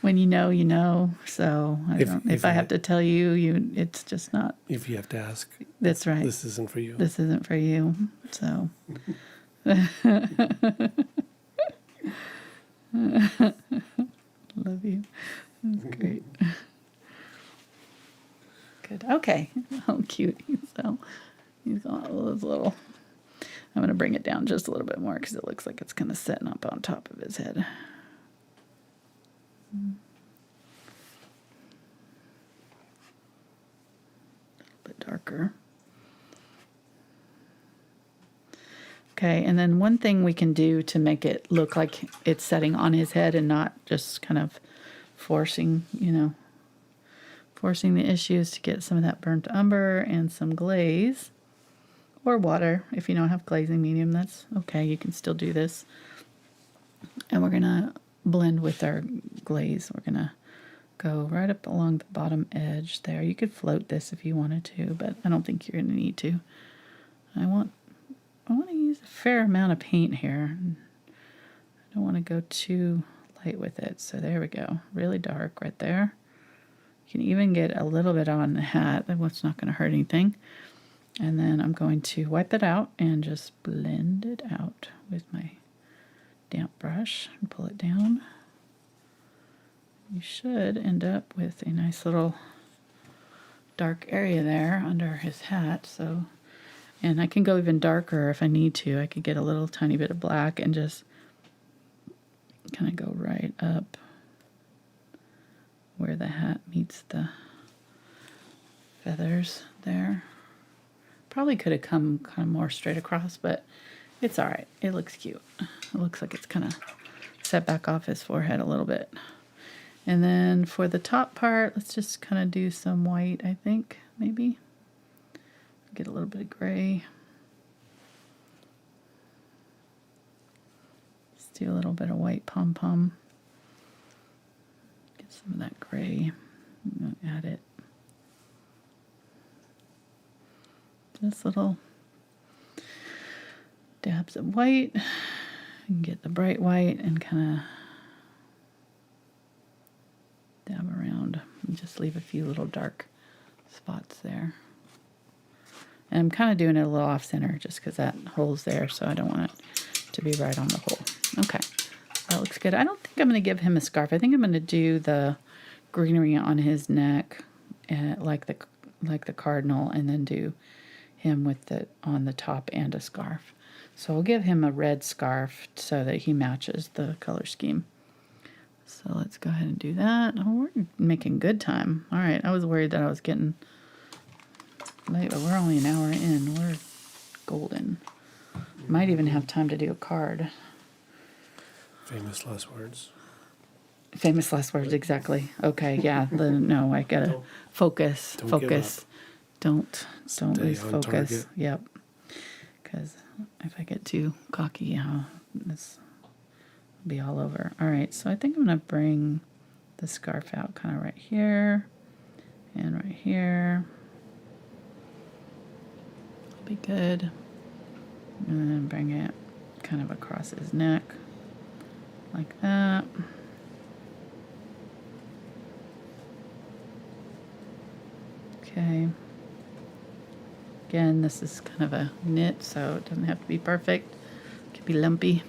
When you know, you know. So if I have to tell you, it's just not. If you have to ask. That's right. This isn't for you. This isn't for you. So. Love you. That's great. Good. Okay. Oh, cute. So he's got all those little. I'm going to bring it down just a little bit more because it looks like it's kind of sitting up on top of his head. A little bit darker. Okay, and then one thing we can do to make it look like it's setting on his head and not just kind of forcing, you know, forcing the issues to get some of that burnt umber and some glaze or water. If you don't have glazing medium, that's okay. You can still do this. And we're going to blend with our glaze. We're going to go right up along the bottom edge there. You could float this if you wanted to, but I don't think you're going to need to. I want to use a fair amount of paint here. I don't want to go too light with it. So there we go. Really dark right there. You can even get a little bit on the hat. That's not going to hurt anything. And then I'm going to wipe it out and just blend it out with my damp brush and pull it down. You should end up with a nice little dark area there under his hat. So, and I can go even darker if I need to. I could get a little tiny bit of black and just kind of go right up where the hat meets the feathers there. Probably could have come kind of more straight across, but it's all right. It looks cute. It looks like it's kind of set back off his forehead a little bit. And then for the top part, let's just kind of do some white, I think, maybe. Get a little bit of gray. Let's do a little bit of white pom-pom. Get some of that gray. Add it. Just little dabs of white. You can get the bright white and kind of dab around and just leave a few little dark spots there. And I'm kind of doing it a little off center just because that hole's there, so I don't want it to be right on the hole. Okay, that looks good. I don't think I'm going to give him a scarf. I think I'm going to do the greenery on his neck, like the Cardinal, and then do him with it on the top and a scarf. So I'll give him a red scarf so that he matches the color scheme. So let's go ahead and do that. Oh, we're making good time. All right, I was worried that I was getting late, but we're only an hour in. We're golden. Might even have time to do a card. Famous last words. Famous last words, exactly. Okay, yeah. No, I gotta focus. Don't give Focus. up. Don't Stay lose on focus. target. Yep. Because if I get too cocky, this will be all over. All right, so I think I'm gonna bring the scarf out kind of right here and right here. That'll be good. And then bring it kind of across his neck like that. Okay. Again, this is kind of a knit, so it doesn't have to be perfect. It can be lumpy.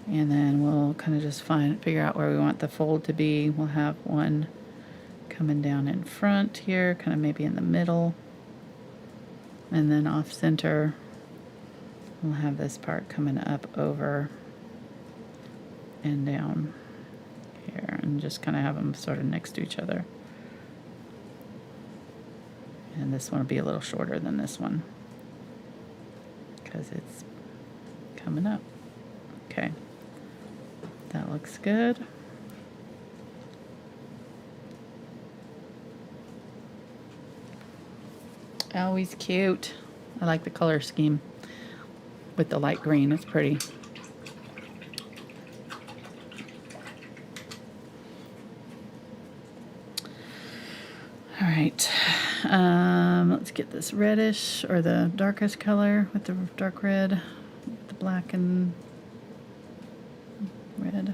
And then we'll kind of just figure out where we want the fold to be. We'll have one coming down in front here, kind of maybe in the middle. And then off center, we'll have this part coming up over and down here, and just kind of have them sort of next to each other. And this one will be a little shorter than this one because it's coming up. Okay, that looks good. Always cute. I like the color scheme with the light green. It's pretty. All right, let's get this reddish or the darkest color with the dark red, the black and red.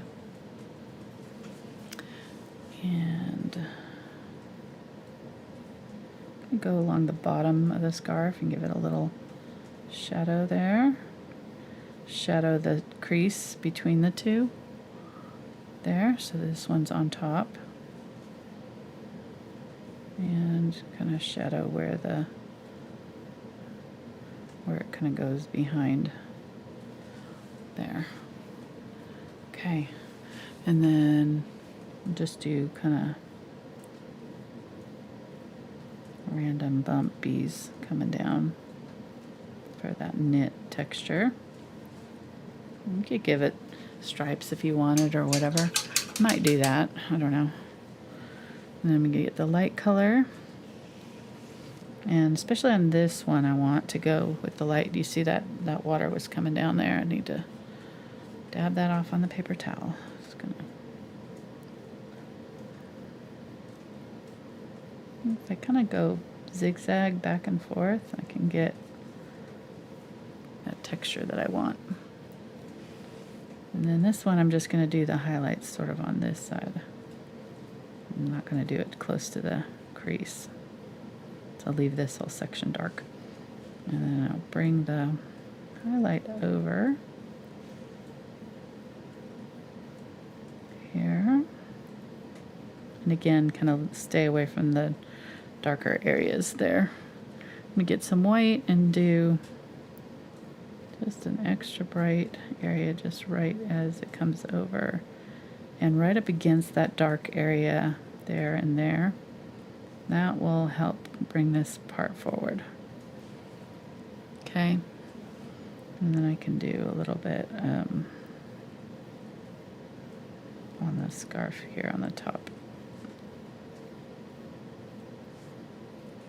And go along the bottom of the scarf and give it a little shadow there. Shadow the crease between the two there, so this one's on top. And kind of shadow where it kind of goes behind there. Okay, and then just do kind of random bumpies coming down for that knit texture. You could give it stripes if you wanted or whatever. Might do that, I don't know. And then I'm going to get the light color. And especially on this one, I want to go with the light. Do you see that water was coming down there? I need to dab that off on the paper towel. Just gonna. If I kind of go zigzag back and forth, I can get that texture that I want. And then this one, I'm just going to do the highlights sort of on this side. I'm not going to do it close to the crease. So I'll leave this whole section dark. And then I'll bring the highlight over here. And again, kind of stay away from the darker areas there. Let me get some white and do just an extra bright area just right as it comes over. And right up against that dark area there and there. That will help bring this part forward. Okay. And then I can do a little bit on the scarf here on the top.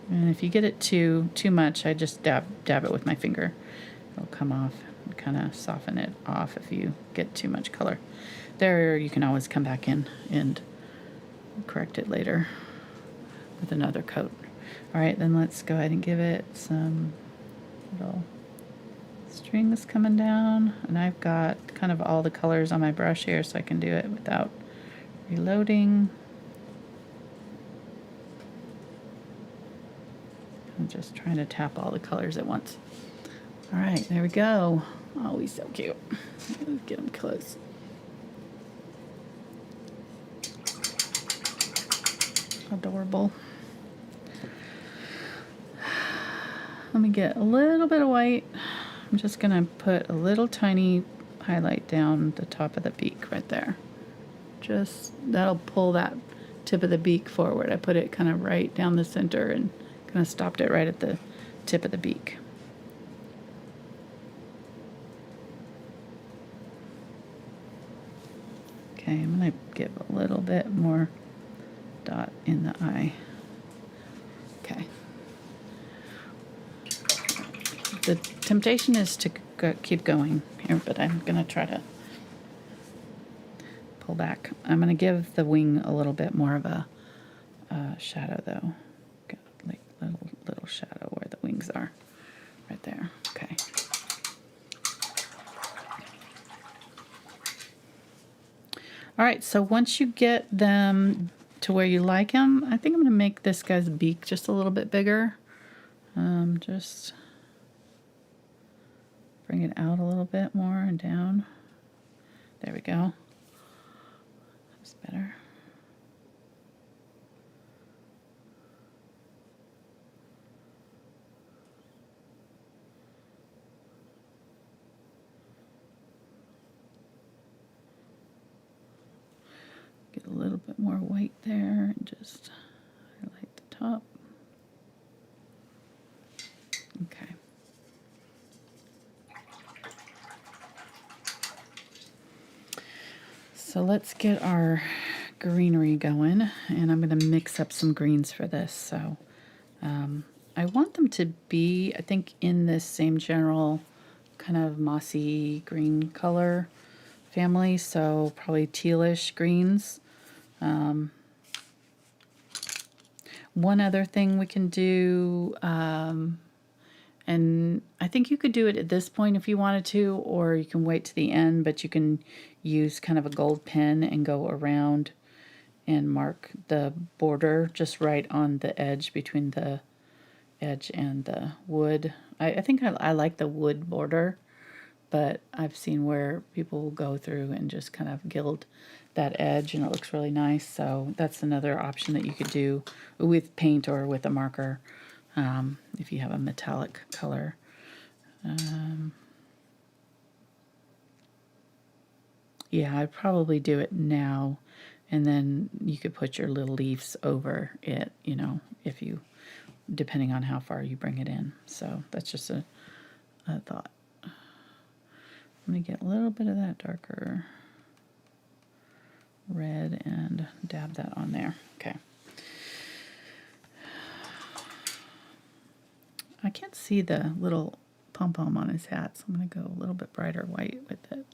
And if you get it too much, I just dab it with my finger. It'll come off and kind of soften it off if you get too much color. There, you can always come back in and correct it later with another coat. All right, then let's go ahead and give it some little strings coming down. And I've got kind of all the colors on my brush here, so I can do it without reloading. I'm just trying to tap all the colors at once. All right, there we go. Oh, he's so cute. Let's get him close. Adorable. Let me get a little bit of white. I'm just gonna put a little tiny highlight down the top of the beak right there. just, that'll pull that tip of the beak forward. I put it kind of right down the center and kind of stopped it right at the tip of the beak. Okay, I'm going to give a little bit more dot in the eye. Okay. The temptation is to keep going here, but I'm going to try to pull back. I'm going to give the wing a little bit more of a shadow, though. Got like little shadow where the wings are, right there. Okay. All right, so once you get them to where you like them, I think I'm going to make this guy's beak just a little bit bigger. Just bring it out a little bit more and down. There we go. That's better. Get a little bit more white there and just highlight the top. Okay. So let's get our greenery going, and I'm going to mix up some greens for this. So I want them to be, I think, in this same general kind of mossy green color family, so probably tealish greens. One other thing we can do, and I think you could do it at this point if you wanted to, or you can wait to the end, but you can use kind of a gold pen and go around and mark the border just right on the edge between the edge and the wood. I think I like the wood border, but I've seen where people will go through and just kind of gild that edge and it looks really nice. So that's another option that you could do with paint or with a marker if you have a metallic color. Yeah, I'd probably do it now, and then you could put your little leaves over it, you know, if you, depending on how far you bring it in. So that's just a thought. I'm going to get a little bit of that darker red and dab that on there. Okay. I can't see the little pom-pom on his hat, so I'm going to go a little bit brighter white with it.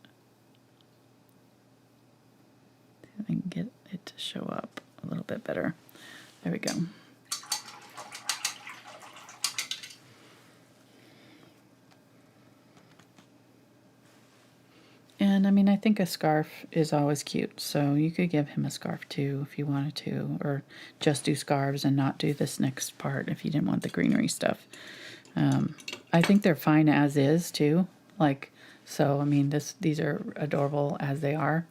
See if I can get it to show up a little bit better. There we go. And I mean, I think a scarf is always cute, so you could give him a scarf too if you wanted to, or just do scarves and not do this next part if you didn't want the greenery stuff. I think they're fine as is too. Like, so I mean, these are adorable as they are.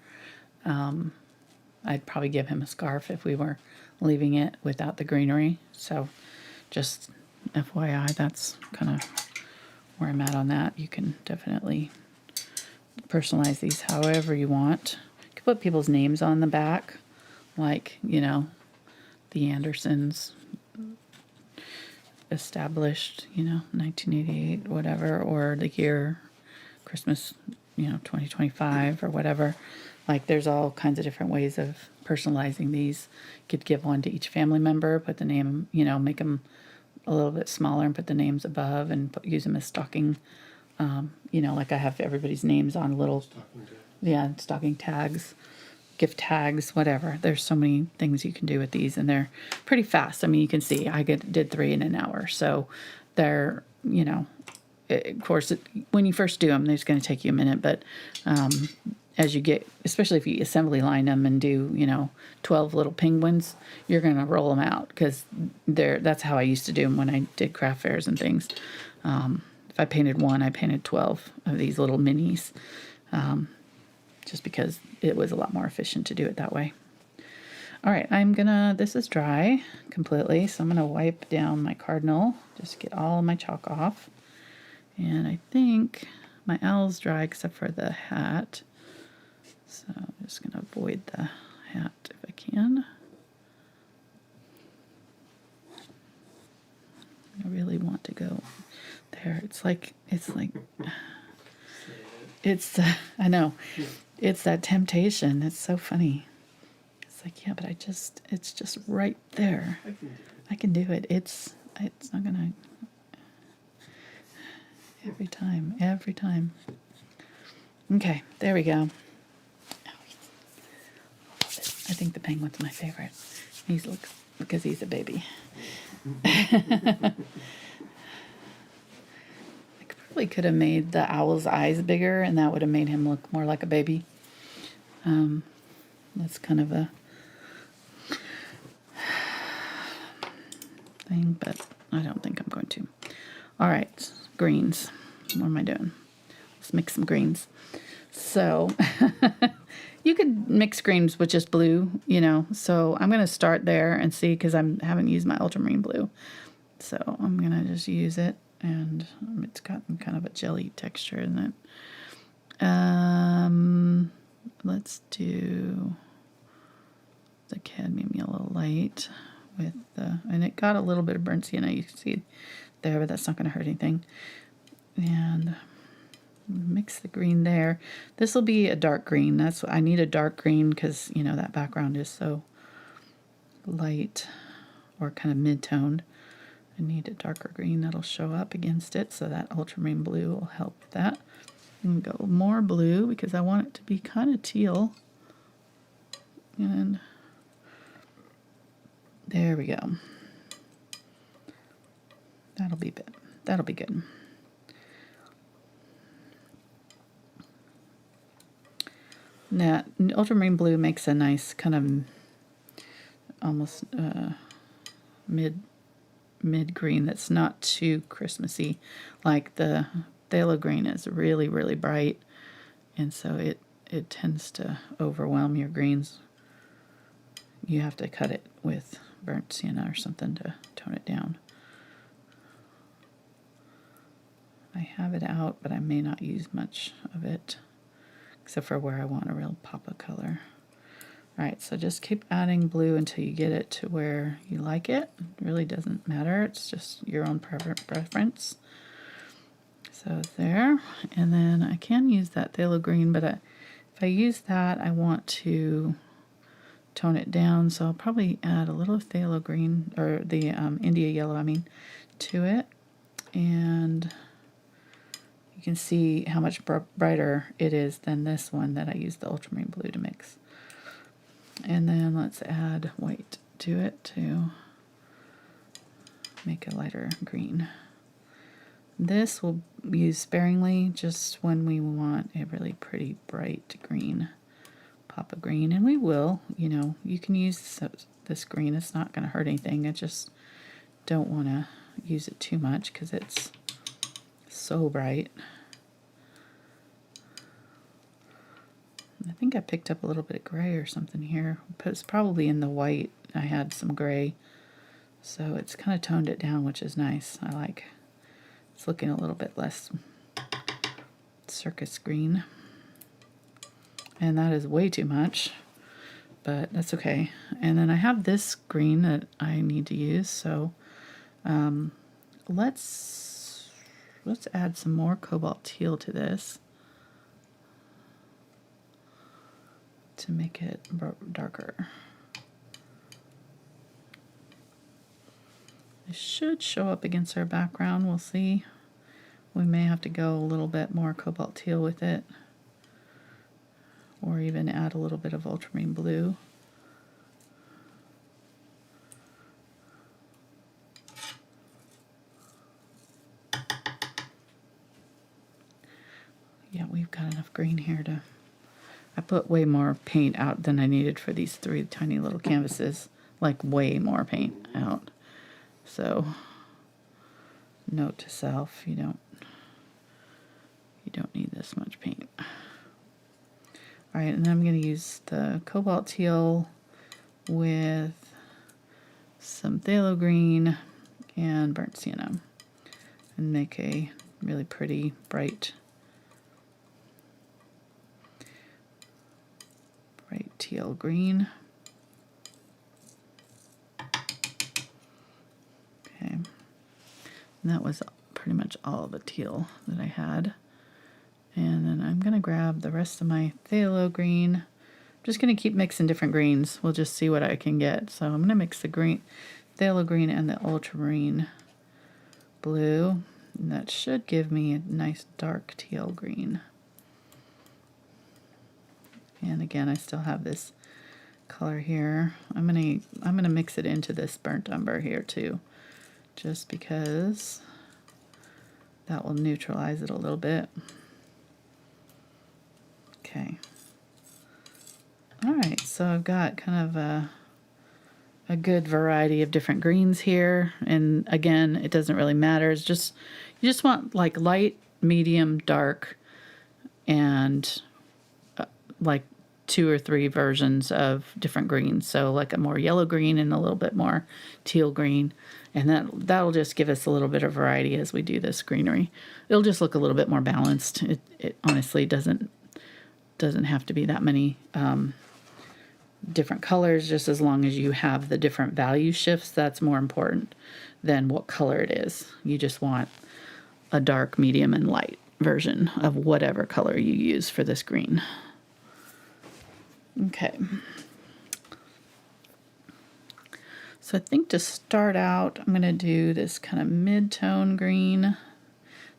I'd probably give him a scarf if we were leaving it without the greenery. So just FYI, that's kind of where I'm at on that. You can definitely personalize these however you want. You can put people's names on the back, like, you know, the Andersons, established, you know, 1988, whatever, or the year, Christmas, you know, 2025 or whatever. Like, there's all kinds of different ways of personalizing these. You could give one to each family member, put the name, you know, make them a little bit smaller and put the names above and use them as stocking. You know, like I have everybody's names on little, stocking tags, gift tags, whatever. There's so many things you can do with these, and they're pretty fast. I mean, you can see I did 3 in an hour, so they're, you know, of course, when you first do them, there's going to take you a minute, but as you get, especially if you assembly line them and do, you know, 12 little penguins, you're going to roll them out, because that's how I used to do them when I did craft fairs and things. If I painted one, I painted 12 of these little minis, just because it was a lot more efficient to do it that way. All right, this is dry completely, so I'm gonna wipe down my Cardinal, just get all of my chalk off. And I think my owl's dry except for the hat, so I'm just gonna avoid the hat if I can. I really want to go there. I know, it's that temptation. It's so funny. It's like, yeah, but it's just right there. I can do it. It's not gonna, every time. Okay, there we go. I think the penguin's my favorite. Because he's a baby. I probably could have made the owl's eyes bigger, and that would have made him look more like a baby. That's kind of a thing, but I don't think I'm going to. All right, greens. What am I doing? Let's mix some greens. So you could mix greens with just blue, you know. So I'm going to start there and see, because I haven't used my Ultramarine Blue. So I'm going to just use it, and it's got kind of a jelly texture in it. Let's do the Cadmium Yellow Light with the, and it got a little bit of burnt sienna, you can see there, but that's not going to hurt anything. And mix the green there. This will be a dark green. That's what I need, a dark green, because you know that background is so light or kind of mid-toned. I need a darker green that'll show up against it, so that Ultramarine Blue will help with that. And go more blue because I want it to be kind of teal. And there we go. That'll be good. That'll be good. Now, Ultramarine Blue makes a nice kind of almost mid green that's not too Christmassy. Like the phthalo green is really, really bright, and so it tends to overwhelm your greens. You have to cut it with burnt sienna or something to tone it down. I have it out, but I may not use much of it, except for where I want a real pop of color. Alright, so just keep adding blue until you get it to where you like it. It really doesn't matter, it's just your own preference. So there, and then I can use that phthalo green, but if I use that, I want to tone it down, so I'll probably add a little phthalo green, or the India yellow, I mean, to it. And you can see how much brighter it is than this one that I used the Ultramarine Blue to mix. And then let's add white to it to make a lighter green. This we'll use sparingly, just when we want a really pretty bright green, pop of green. And we will, you know, you can use this green, it's not going to hurt anything. I just don't want to use it too much because it's so bright. I think I picked up a little bit of gray or something here, but it's probably in the white. I had some gray, so it's kind of toned it down, which is nice. I like. It's looking a little bit less circus green, and that is way too much, but that's okay. And then I have this green that I need to use, so let's add some more Cobalt Teal to this to make it darker. It should show up against our background, we'll see. We may have to go a little bit more Cobalt Teal with it, or even add a little bit of Ultramarine Blue. Yeah, we've got enough green here to... I put way more paint out than I needed for these 3 tiny little canvases, like way more paint out. So, note to self, you don't need this much paint. Alright, and then I'm going to use the Cobalt Teal with some Phthalo Green and Burnt Sienna and make a really pretty, bright teal green. And that was pretty much all the teal that I had. And then I'm going to grab the rest of my phthalo green. I'm just going to keep mixing different greens. We'll just see what I can get. So I'm going to mix the green, phthalo green and the ultramarine blue. And that should give me a nice dark teal green. And again, I still have this color here. I'm gonna mix it into this burnt umber here too, just because that will neutralize it a little bit. Okay. All right, so I've got kind of a good variety of different greens here, and again, it doesn't really matter. It's just you just want like light, medium, dark, and like 2 or 3 versions of different greens. So like a more yellow green and a little bit more teal green. And that'll just give us a little bit of variety as we do this greenery. It'll just look a little bit more balanced. It honestly doesn't have to be that many different colors, just as long as you have the different value shifts. That's more important than what color it is. You just want a dark, medium, and light version of whatever color you use for this green. Okay. So I think to start out, I'm going to do this kind of mid-tone green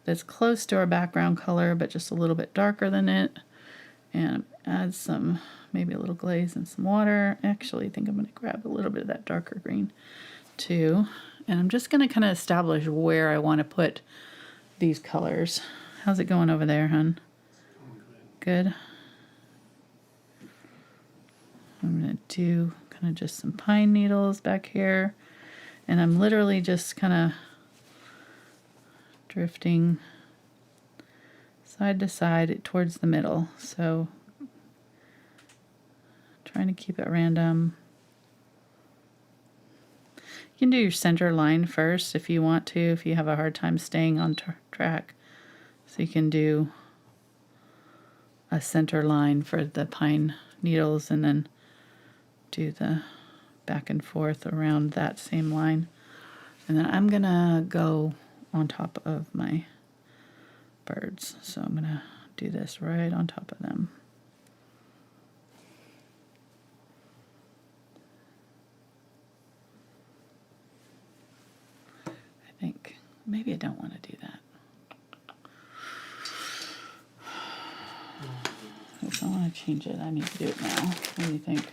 that's close to our background color, but just a little bit darker than it. And add some, maybe a little glaze and some water. Actually, I think I'm going to grab a little bit of that darker green too. And I'm just going to kind of establish where I want to put these colors. How's it going over there, hon? Good. I'm going to do kind of just some pine needles back here. And I'm literally just kind of drifting side to side towards the middle. So trying to keep it random. You can do your center line first if you want to, if you have a hard time staying on track. So you can do a center line for the pine needles and then do the back and forth around that same line. And then I'm gonna go on top of my birds. So I'm gonna do this right on top of them. I think maybe I don't want to do that. If I want to change it, I need to do it now. What do you think?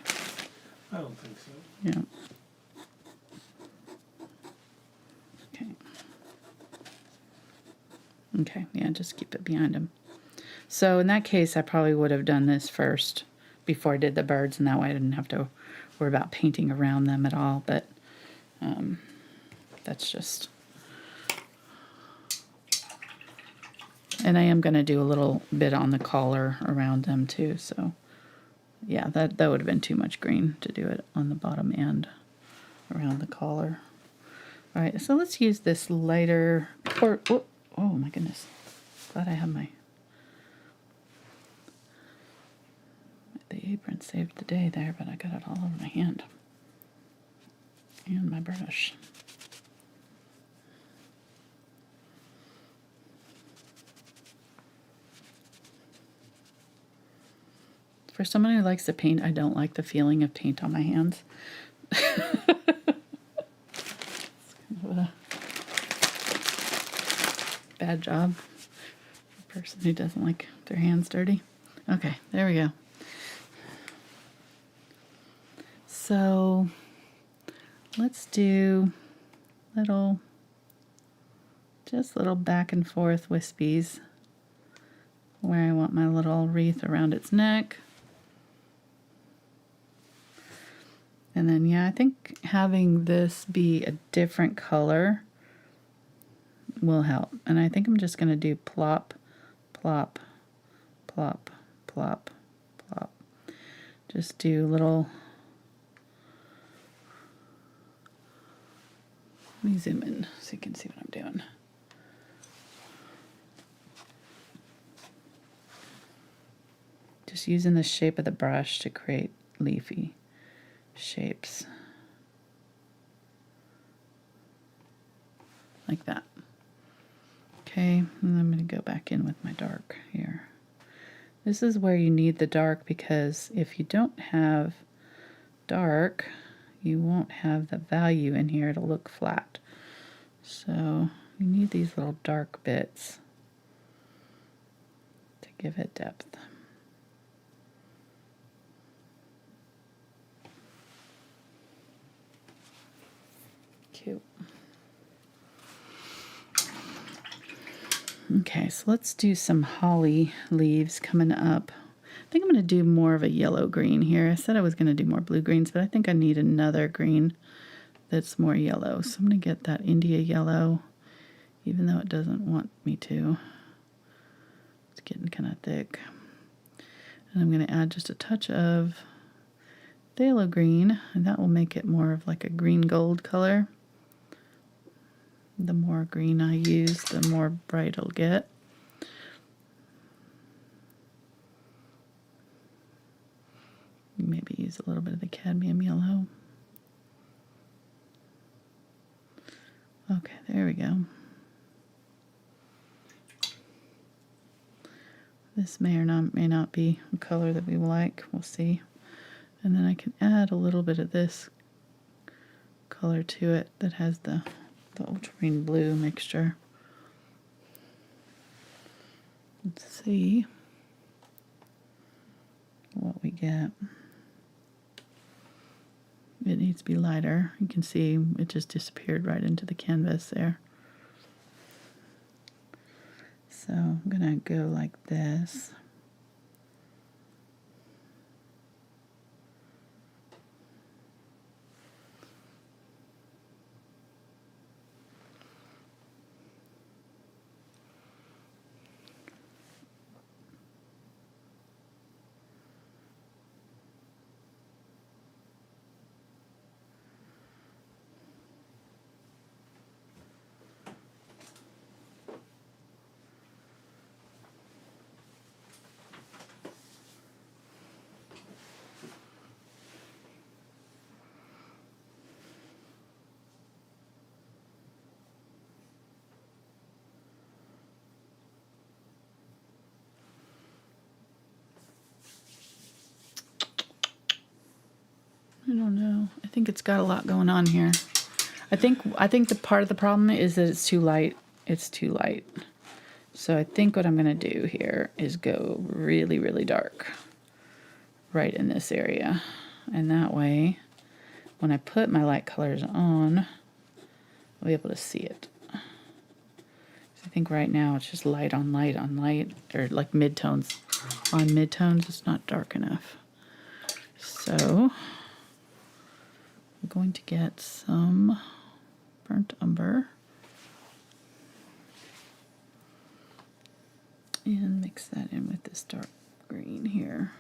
I don't think so. Yeah. Okay. Okay, yeah, just keep it behind him. So in that case, I probably would have done this first before I did the birds, and that way I didn't have to worry about painting around them at all, but that's just... And I am going to do a little bit on the collar around them too, so... Yeah, that would have been too much green to do it on the bottom and around the collar. All right, so let's use this lighter, oh my goodness. Glad I have the apron saved the day there, but I got it all over my hand. And my brush. For someone who likes to paint, I don't like the feeling of paint on my hands. It's kind of a bad job for a person who doesn't like their hands dirty. Okay, there we go. So let's do just little back and forth wispies where I want my little wreath around its neck. And then, yeah, I think having this be a different color will help. And I think I'm just going to do plop, plop, plop, plop, plop. Just do little... Let me zoom in so you can see what I'm doing. Just using the shape of the brush to create leafy shapes like that. Okay, and I'm going to go back in with my dark here. This is where you need the dark, because if you don't have dark, you won't have the value in here. It'll look flat. So you need these little dark bits to give it depth. Cute. Okay, so let's do some holly leaves coming up. I think I'm going to do more of a yellow green here. I said I was going to do more blue greens, but I think I need another green that's more yellow. So I'm going to get that India yellow, even though it doesn't want me to. It's getting kind of thick. And I'm going to add just a touch of phthalo green, and that will make it more of like a green gold color. The more green I use, the more bright it'll get. Maybe use a little bit of the cadmium yellow. Okay, there we go. This may or may not be a color that we like. We'll see. And then I can add a little bit of this color to it that has the ultramarine blue mixture. Let's see what we get. It needs to be lighter. You can see it just disappeared right into the canvas there. So I'm gonna go like this. I don't know. I think it's got a lot going on here. I think the part of the problem is that it's too light. It's too light. So I think what I'm going to do here is go really, really dark right in this area. And that way, when I put my light colors on, I'll be able to see it. So I think right now it's just light on light on light, or like midtones on midtones. It's not dark enough. So I'm going to get some burnt umber and mix that in with this dark green here.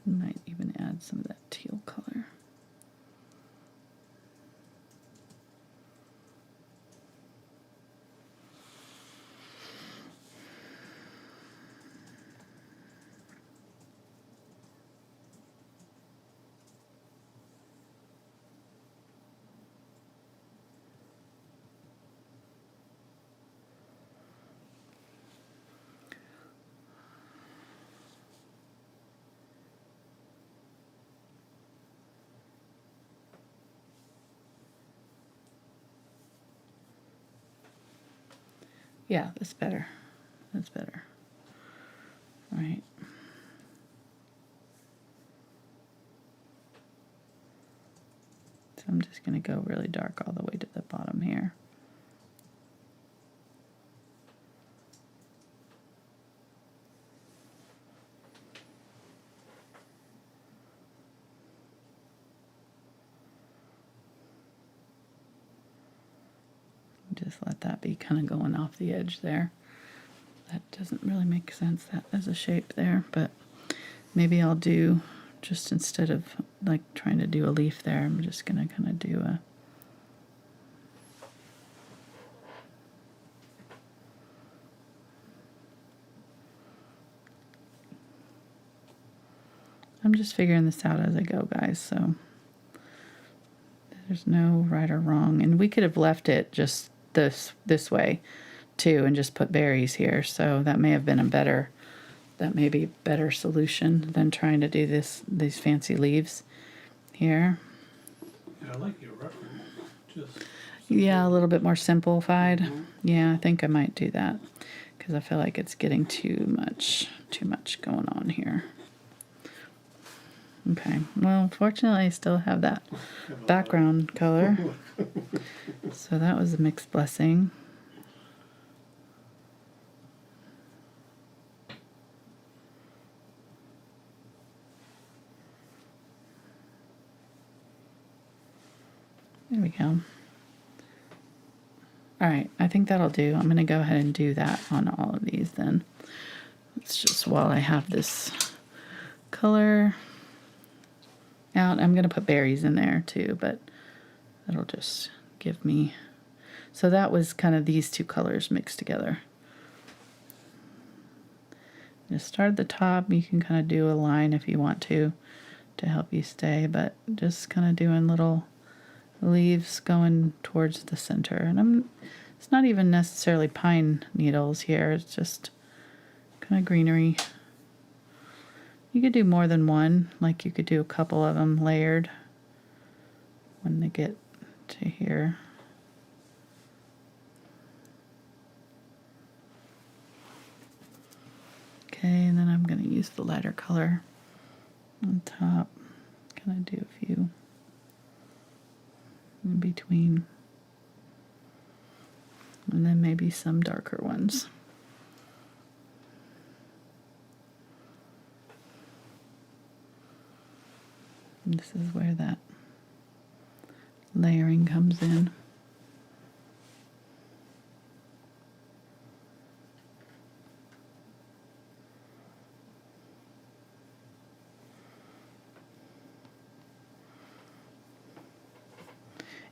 Might even add some of that teal color. Yeah, that's better. That's better. All right. So I'm just going to go really dark all the way to the bottom here. Just let that be kind of going off the edge there. That doesn't really make sense, that as a shape there, but maybe I'll do, just instead of like trying to do a leaf there, I'm just going to kind of do a I'm just figuring this out as I go, guys, so there's no right or wrong. And we could have left it just this way too and just put berries here, so that may have been a better solution than trying to do these fancy leaves here. Yeah, I like your reference. Just Yeah, a little bit more simplified. Yeah, I think I might do that because I feel like it's getting too much going on here. Okay, well, fortunately I still have that background color. So that was a mixed blessing. There we go. All right, I think that'll do. I'm going to go ahead and do that on all of these then. It's just while I have this color out, I'm going to put berries in there too, but that'll just give me... So that was kind of these two colors mixed together. Just start at the top. You can kind of do a line if you want to help you stay, but just kind of doing little leaves going towards the center. And it's not even necessarily pine needles here. It's just kind of greenery. You could do more than one, like you could do a couple of them layered when they get to here. Okay, and then I'm going to use the lighter color on top. Kind of do a few in between. And then maybe some darker ones. And this is where that layering comes in.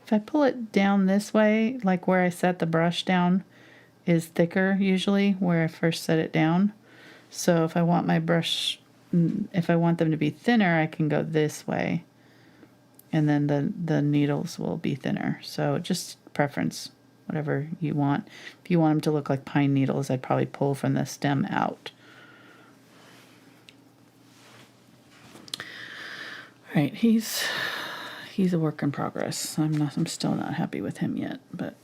If I pull it down this way, like where I set the brush down is thicker usually where I first set it down. So if I want my brush, if I want them to be thinner, I can go this way. And then the needles will be thinner. So just preference, whatever you want. If you want them to look like pine needles, I'd probably pull from the stem out. All right, he's a work in progress. I'm still not happy with him yet, but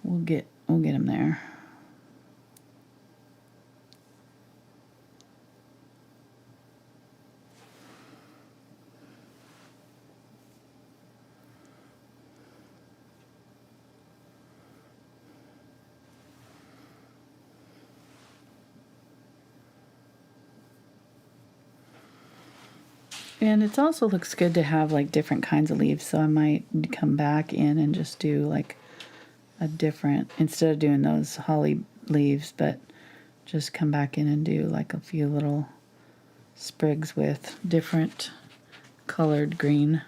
we'll get him there. And it also looks good to have like different kinds of leaves, so I might come back in and just do like a different, instead of doing those holly leaves, but just come back in and do like a few little sprigs with different colored green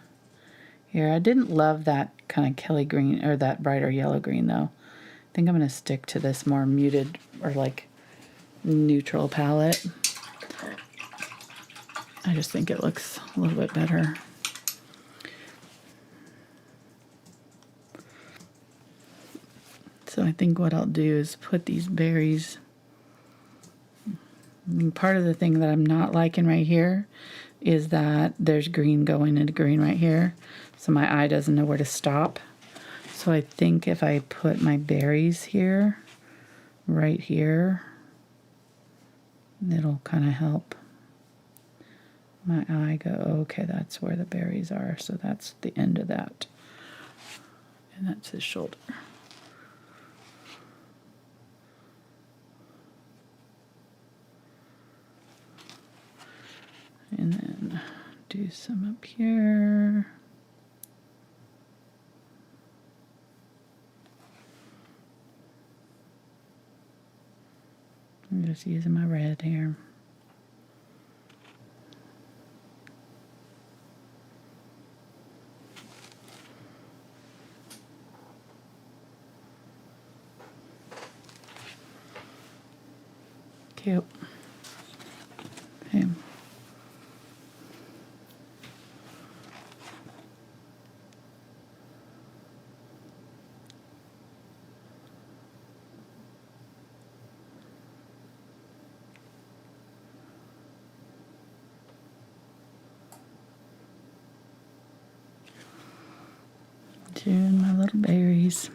here. I didn't love that kind of Kelly green or that brighter yellow green though. I think I'm going to stick to this more muted or like neutral palette. I just think it looks a little bit better. So I think what I'll do is put these berries. I mean, part of the thing that I'm not liking right here is that there's green going into green right here. So my eye doesn't know where to stop. So I think if I put my berries here, right here, it'll kind of help my eye go, okay, that's where the berries are. So that's the end of that. And that's his shoulder. And then do some up here. I'm just using my red here. Cute. Okay. Doing my little berries.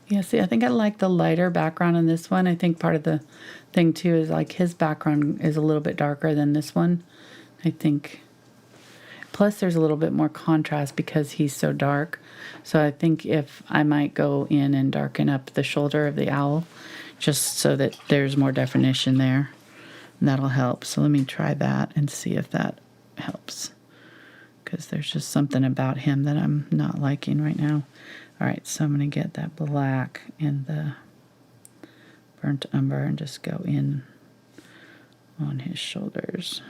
Yeah, see, I think I like the lighter background in this one. I think part of the thing too is like his background is a little bit darker than this one. I think. Plus there's a little bit more contrast because he's so dark. So I think if I might go in and darken up the shoulder of the owl just so that there's more definition there. And that'll help. So let me try that and see if that helps. Because there's just something about him that I'm not liking right now. All right, so I'm going to get that black in the burnt umber and just go in on his shoulders.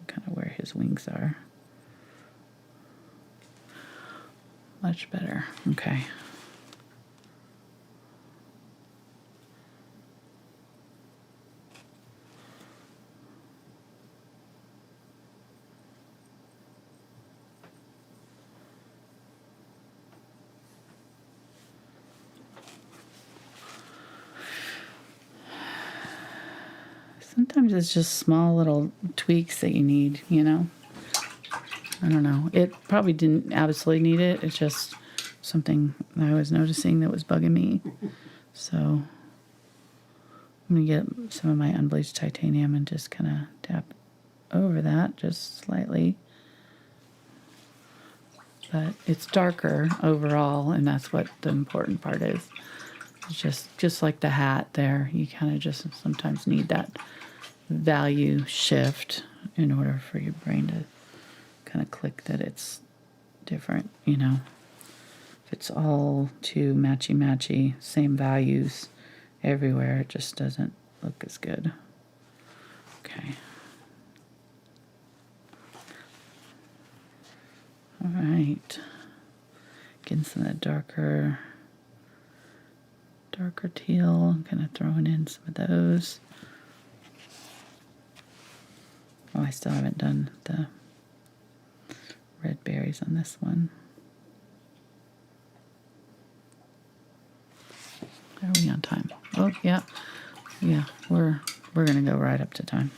Kind of where his wings are. Much better. Okay. Sometimes it's just small little tweaks that you need, you know? I don't know. It probably didn't absolutely need it. It's just something I was noticing that was bugging me. So I'm going to get some of my unbleached titanium and just kind of tap over that just slightly. But it's darker overall, and that's what the important part is. It's just like the hat there. You kind of just sometimes need that value shift in order for your brain to kind of click that it's different, you know. If it's all too matchy-matchy, same values everywhere, it just doesn't look as good. Okay. All right. Getting some of that darker teal, kind of throwing in some of those. Oh, I still haven't done the red berries on this one. Are we on time? Oh, yeah. Yeah, we're gonna go right up to time.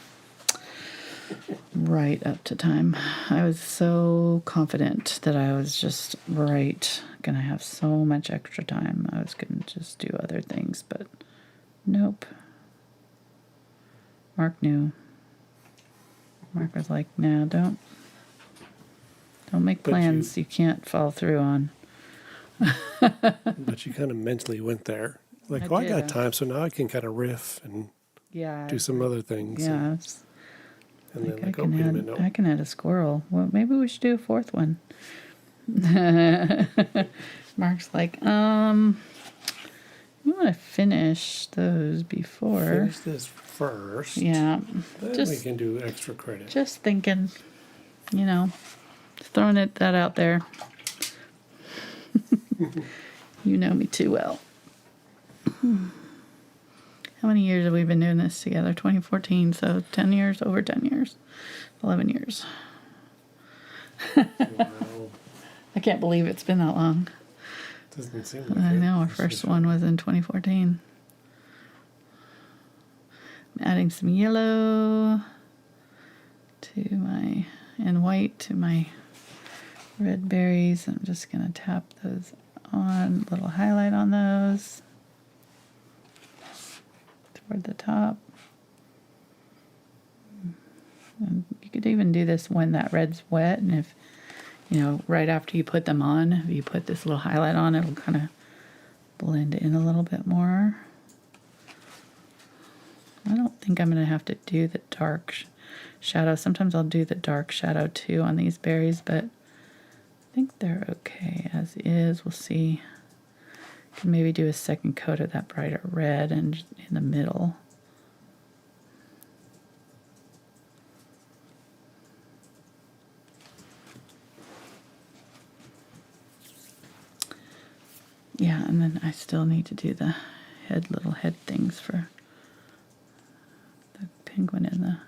Right up to time. I was so confident that I was just gonna have so much extra time. I was gonna just do other things, but nope. Mark knew. Mark was like, "No, don't make plans you can't follow through on." But you kind of mentally went there. Like, I got time, so now I can kind of riff and do some other things. Yeah. And Like then like, oh, wait a minute, no. I can add a squirrel. Well, maybe we should do a fourth one. Mark's like, you want to finish those before. Finish this first. Yeah. Then we can do extra credit. Just thinking, you know, just throwing that out there. You know me too well. How many years have we been doing this together? 2014, so 10 years, over 10 years, 11 years. Wow. I can't believe it's been that long. Doesn't seem like I it. know, our first one was in 2014. I'm adding some yellow and white to my red berries. I'm just going to tap those on, little highlight on those toward the top. And you could even do this when that red's wet, and if, you know, right after you put them on, if you put this little highlight on, it'll kind of blend in a little bit more. I don't think I'm going to have to do the dark shadow. Sometimes I'll do the dark shadow too on these berries, but I think they're okay as is. We'll see. Can maybe do a second coat of that brighter red and in the middle. Yeah, and then I still need to do the little head things for penguin in the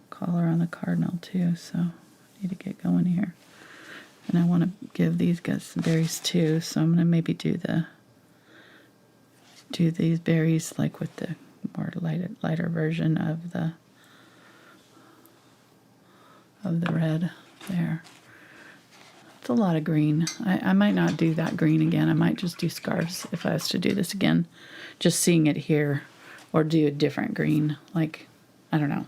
collar on the Cardinal too, so I need to get going here. And I want to give these guys some berries too, so I'm going to maybe do these berries like with the more lighter version of the red there. It's a lot of green. I might not do that green again. I might just do scarves if I was to do this again. Just seeing it here, or do a different green. Like, I don't know.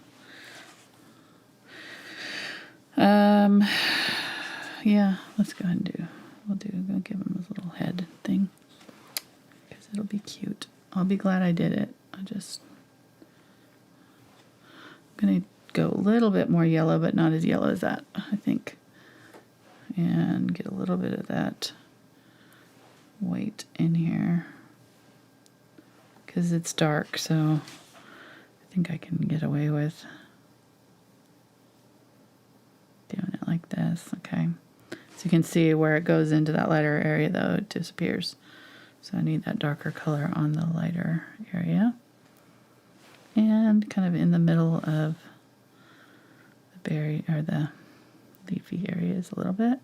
Yeah, let's go ahead and we'll give him his little head thing, because it'll be cute. I'll be glad I did it. I'm gonna go a little bit more yellow, but not as yellow as that, I think. And get a little bit of that white in here, because it's dark, so I think I can get away with doing it like this. Okay, so you can see where it goes into that lighter area, though it disappears. So I need that darker color on the lighter area, and kind of in the middle of the berry, or the leafy areas a little bit.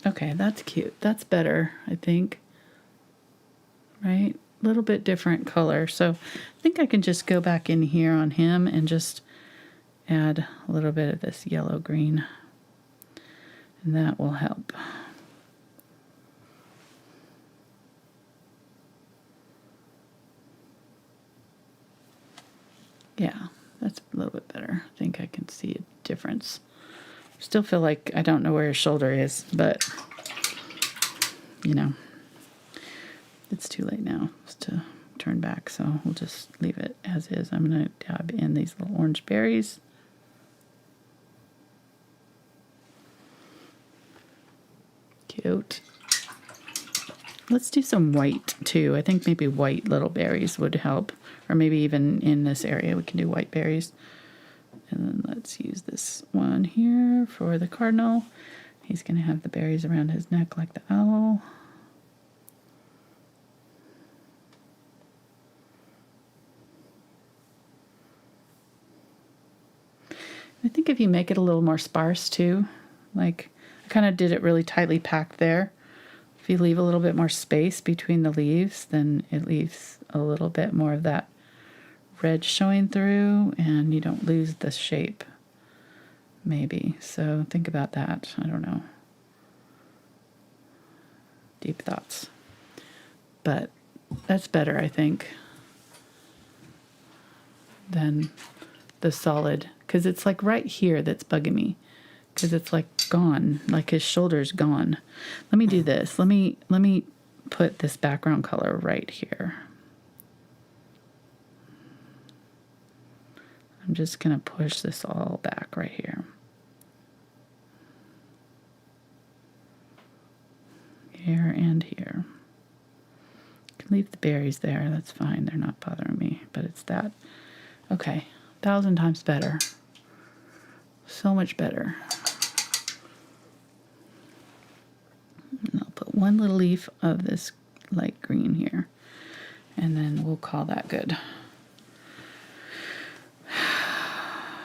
Okay, that's cute. That's better, I think. Right? A little bit different color. So I think I can just go back in here on him and just add a little bit of this yellow green, and that will help. Yeah, that's a little bit better. I think I can see a difference. Still feel like I don't know where his shoulder is, but you know, it's too late now to turn back, so we'll just leave it as is. I'm going to dab in these little orange berries. Cute. Let's do some white too. I think maybe white little berries would help, or maybe even in this area we can do white berries. And then let's use this one here for the Cardinal. He's going to have the berries around his neck like the owl. I think if you make it a little more sparse too, like I kind of did it really tightly packed there. If you leave a little bit more space between the leaves, then it leaves a little bit more of that red showing through, and you don't lose the shape, maybe. So think about that. I don't know. Deep thoughts. But that's better, I think, than the solid, because it's like right here that's bugging me, because it's like gone, like his shoulder's gone. Let me do this. Let me put this background color right here. I'm just going to push this all back right here. Here and here. You can leave the berries there. That's fine. They're not bothering me, but it's that. Okay. 1,000 times better. So much better. And I'll put one little leaf of this light green here, and then we'll call that good.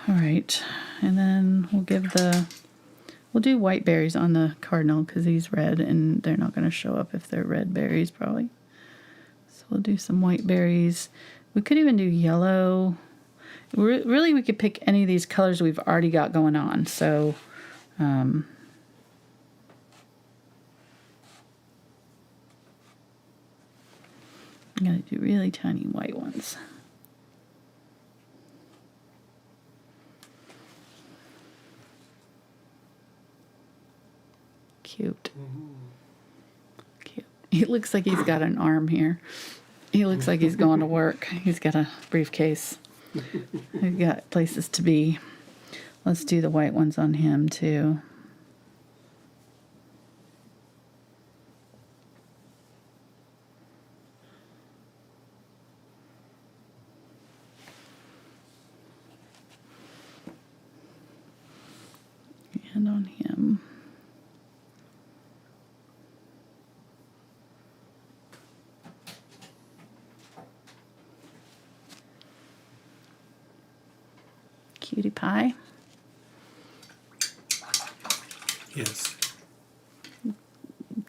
All right, and then we'll do white berries on the Cardinal, because he's red and they're not going to show up if they're red berries probably. So we'll do some white berries. We could even do yellow. Really, we could pick any of these colors we've already got going on. So I'm going to do really tiny white ones. Cute. Cute. He looks like he's got an arm here. He looks like he's going to work. He's got a briefcase. He's got places to be. Let's do the white ones on him too. And on him. Cutie pie. Yes.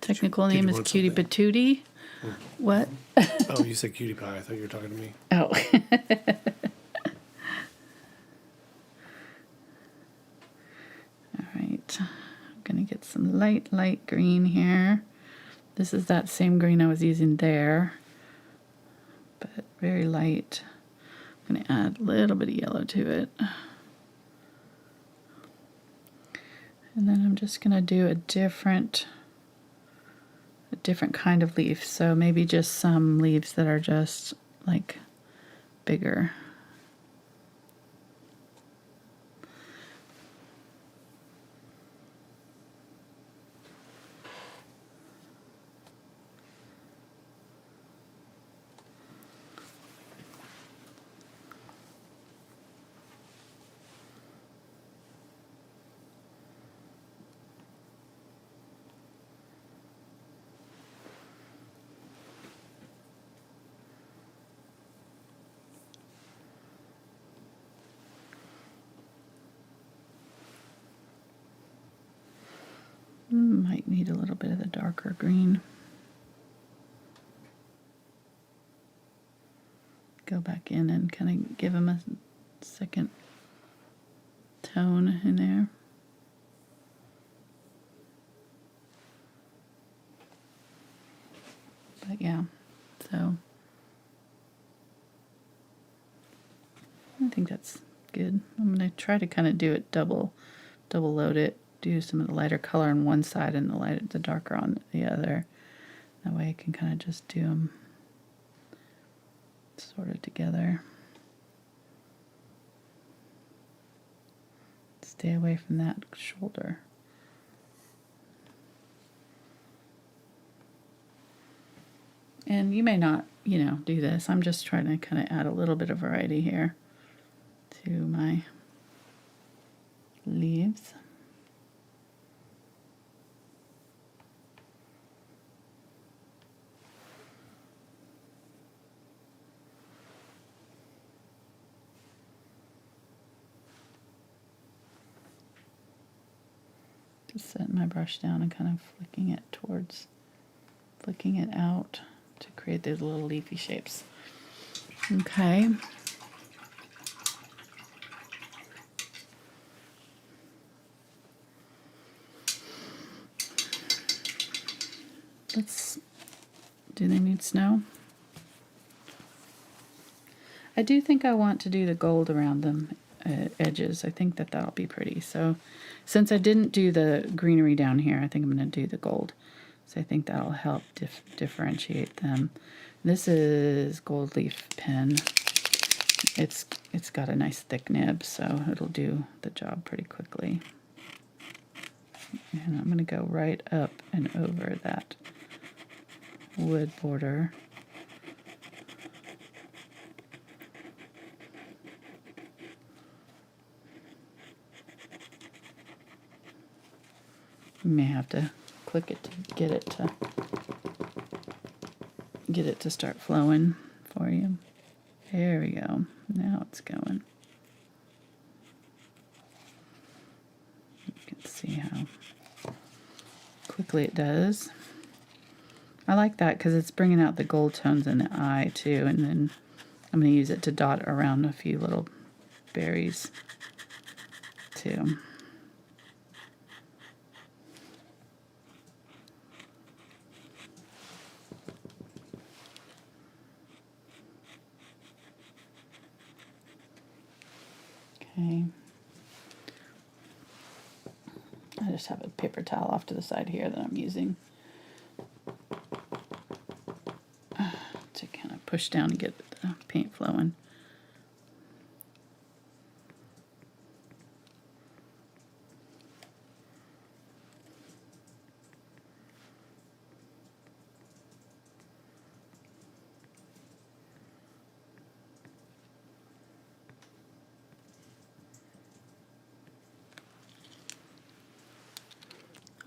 Technical Did name you is want Cutie something? Patootie. What? Oh, you said cutie pie. I thought you were talking to me. Oh. All right. I'm going to get some light green here. This is that same green I was using there, but very light. I'm going to add a little bit of yellow to it. And then I'm just going to do a different kind of leaf. So maybe just some leaves that are just like bigger. Might need a little bit of the darker green. Go back in and kind of give them a second tone in there. But yeah, so I think that's good. I'm going to try to kind of do it double load it. Do some of the lighter color on one side and the darker on the other. That way I can kind of just do them sort of together. Stay away from that shoulder. And you may not, do this. I'm just trying to kind of add a little bit of variety here to my leaves. Just setting my brush down and kind of flicking it out to create those little leafy shapes. Okay. Do they need snow? I do think I want to do the gold around them edges. I think that'll be pretty. So since I didn't do the greenery down here, I think I'm going to do the gold. So I think that'll help differentiate them. This is gold leaf pen. It's got a nice thick nib, so it'll do the job pretty quickly. And I'm going to go right up and over that wood border. You may have to click it to get it to start flowing for you. There we go. Now it's going. You can see how quickly it does. I like that because it's bringing out the gold tones in the eye too, and then I'm going to use it to dot around a few little berries too. Okay. I just have a paper towel off to the side here that I'm using to kind of push down and get the paint flowing.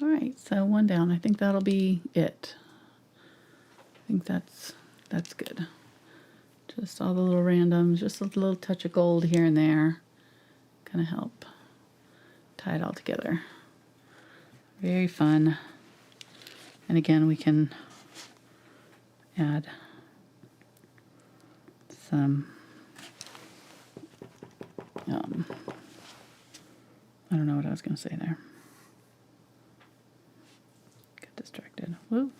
All right, so one down. I think that'll be it. I think that's good. Just all the little randoms, just a little touch of gold here and there. kind of help tie it all together. Very fun. And again, we can add some, I don't know what I was going to say there. Got distracted. Woo.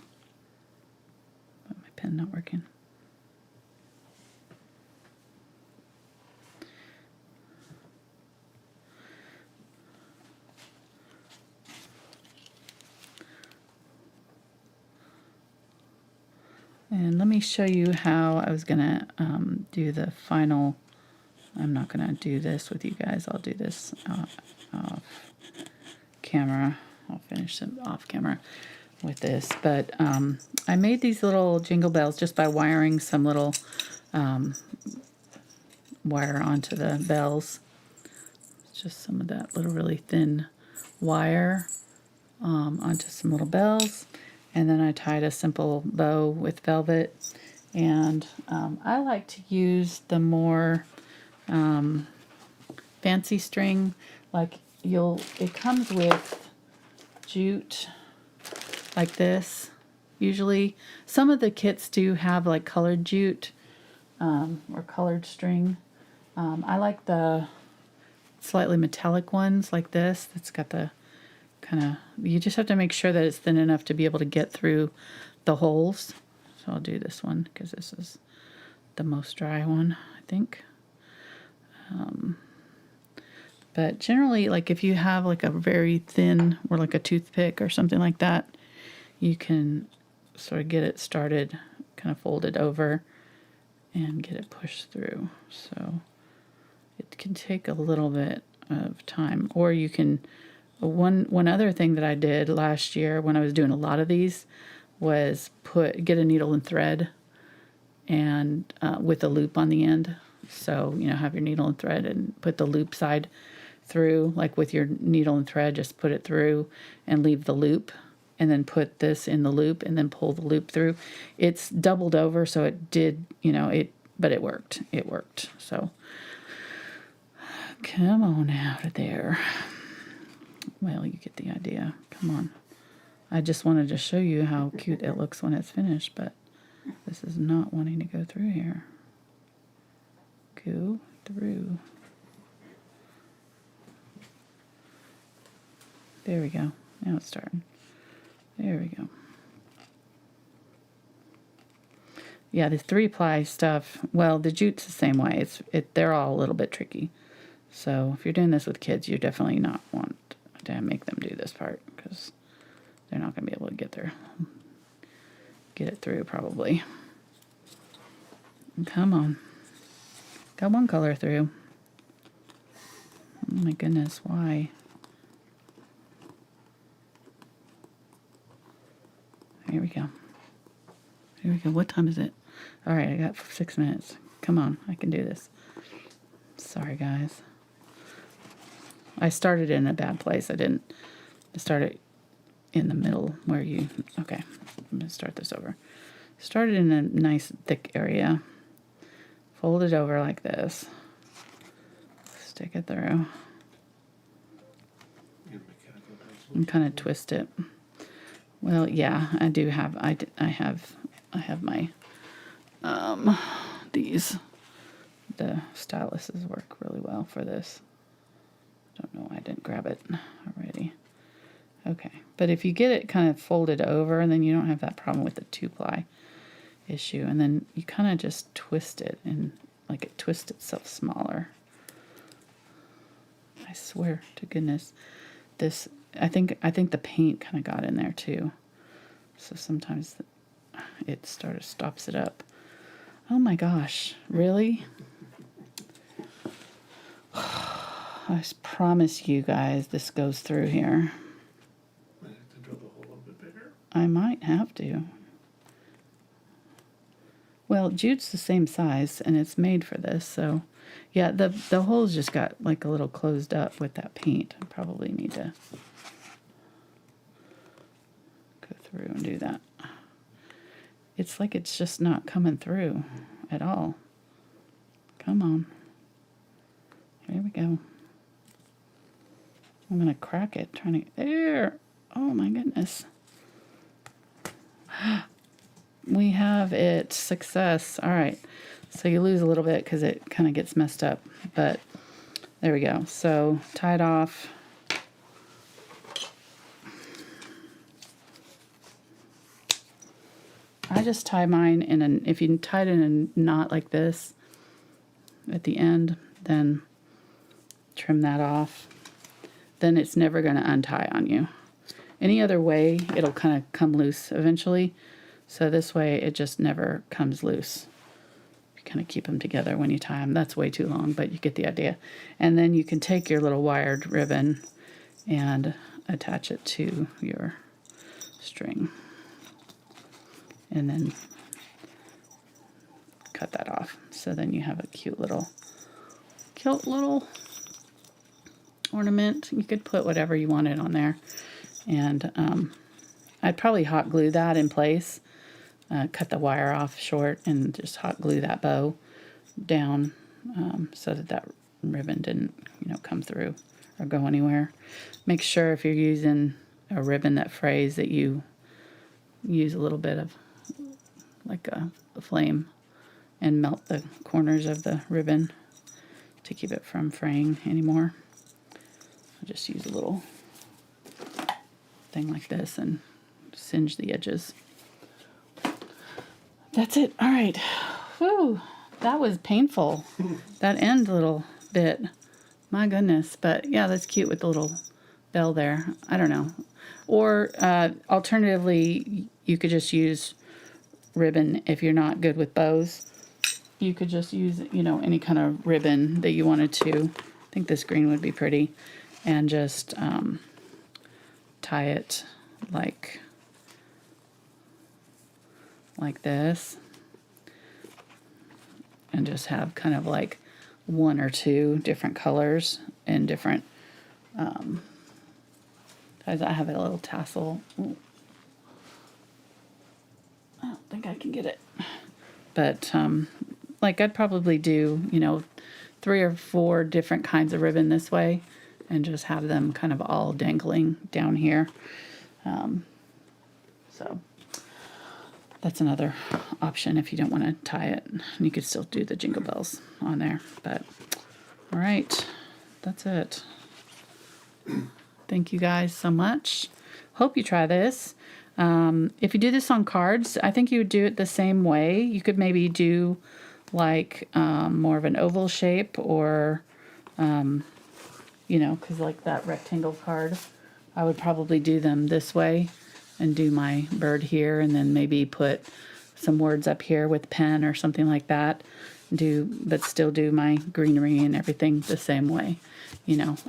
My pen not working. And let me show you how I was going to do the final. I'm not going to do this with you guys. I'll do this off camera. I'll finish it off camera with this. But I made these little jingle bells just by wiring some little wire onto the bells. It's just some of that little really thin wire onto some little bells. And then I tied a simple bow with velvet. And I like to use the more fancy string. Like it comes with jute like this. Usually, some of the kits do have like colored jute or colored string. I like the slightly metallic ones like this. That's got the kind of, you just have to make sure that it's thin enough to be able to get through the holes. So I'll do this one because this is the most dry one, I think. But generally, like if you have like a very thin or like a toothpick or something like that, you can sort of get it started, kind of fold it over and get it pushed through. So it can take a little bit of time. Or you can, one other thing that I did last year when I was doing a lot of these was get a needle and thread and with a loop on the end. So, have your needle and thread and put the loop side through, like with your needle and thread, just put it through and leave the loop and then put this in the loop and then pull the loop through. It's doubled over, so it did, but it worked. It worked. So come on out of there. Well, you get the idea. Come on. I just wanted to show you how cute it looks when it's finished, but this is not wanting to go through here. Go through. There we go. Now it's starting. There we go. Yeah, the 3-ply stuff, well, the jute's the same way. They're all a little bit tricky. So if you're doing this with kids, you definitely not want to make them do this part because they're not going to be able to get it through probably. Come on. Got one color through. Oh my goodness, why? Here we go. Here we go. What time is it? All right, I got 6 minutes. Come on, I can do this. Sorry, guys. I started in a bad place. I started in the middle where okay, I'm going to start this over. Started in a nice thick area. Fold it over like this. Stick it through. And kind of twist it. Well, yeah, I do have, I have my, the styluses work really well for this. Don't know why I didn't grab it already. Okay, but if you get it kind of folded over, then you don't have that problem with the 2-ply issue. And then you kind of just twist it and like it twists itself smaller. I swear to goodness, this, I think the paint kind of got in there too. So sometimes it stops it up. Oh my gosh, really? I promise you guys this goes through here. Might have to drill the hole a little bit bigger. I might have to. Well, jute's the same size and it's made for this, so yeah, the holes just got like a little closed up with that paint. I probably need to go through and do that. It's like it's just not coming through at all. Come on. Here we go. I'm going to crack it, trying to, there. Oh my goodness. We have it, success. All right. So you lose a little bit because it kind of gets messed up, but there we go. So tie it off. I just tie mine in an, if you tie it in a knot like this at the end, then trim that off. Then it's never going to untie on you. Any other way, it'll kind of come loose eventually. So this way, it just never comes loose. You kind of keep them together when you tie them. That's way too long, but you get the idea. And then you can take your little wired ribbon and attach it to your string. And then cut that off. So then you have a cute little ornament. You could put whatever you wanted on there. And I'd probably hot glue that in place. Cut the wire off short and just hot glue that bow down so that ribbon didn't, come through or go anywhere. Make sure if you're using a ribbon that frays that you use a little bit of like a flame and melt the corners of the ribbon to keep it from fraying anymore. I'll just use a little thing like this and singe the edges. That's it. All right. Whew. That was painful. That end little bit. My goodness. But yeah, that's cute with the little bell there. I don't know. Or alternatively, you could just use ribbon if you're not good with bows. You could just use, any kind of ribbon that you wanted to. I think this green would be pretty. And just tie it like this. And just have kind of like one or two different colors and different, I have a little tassel. Ooh. I don't think I can get it. But, I'd probably do, 3 or 4 different kinds of ribbon this way and just have them kind of all dangling down here. So that's another option if you don't want to tie it. And you could still do the jingle bells on there. But, all right, that's it. Thank you guys so much. Hope you try this. If you do this on cards, I think you would do it the same way. You could maybe do like more of an oval shape or, because like that rectangle card, I would probably do them this way and do my bird here and then maybe put some words up here with pen or something like that. But still do my greenery and everything the same way,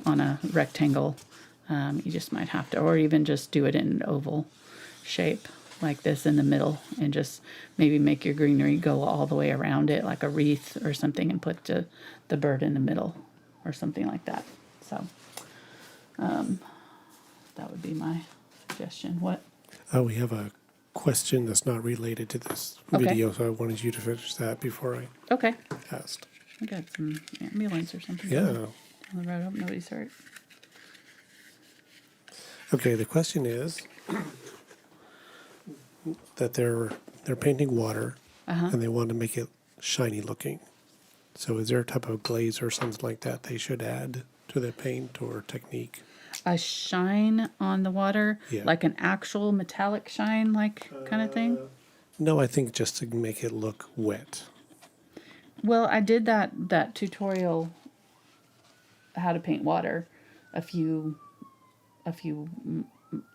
on a rectangle. You just might have to, or even just do it in an oval shape like this in the middle and just maybe make your greenery go all the way around it like a wreath or something and put the bird in the middle or something like that. So that would be my suggestion. What? We have a question that's not related to this video, so I wanted you to finish that before I asked. I got some ambulance or something. Yeah. On the road. I hope nobody's hurt. Okay, the question is that they're painting water and they want to make it shiny looking. So is there a type of glaze or something like that they should add to their paint or technique? A shine on the water? Yeah. Like an actual metallic shine kind of thing? No, I think just to make it look wet. Well, I did that tutorial how to paint water a few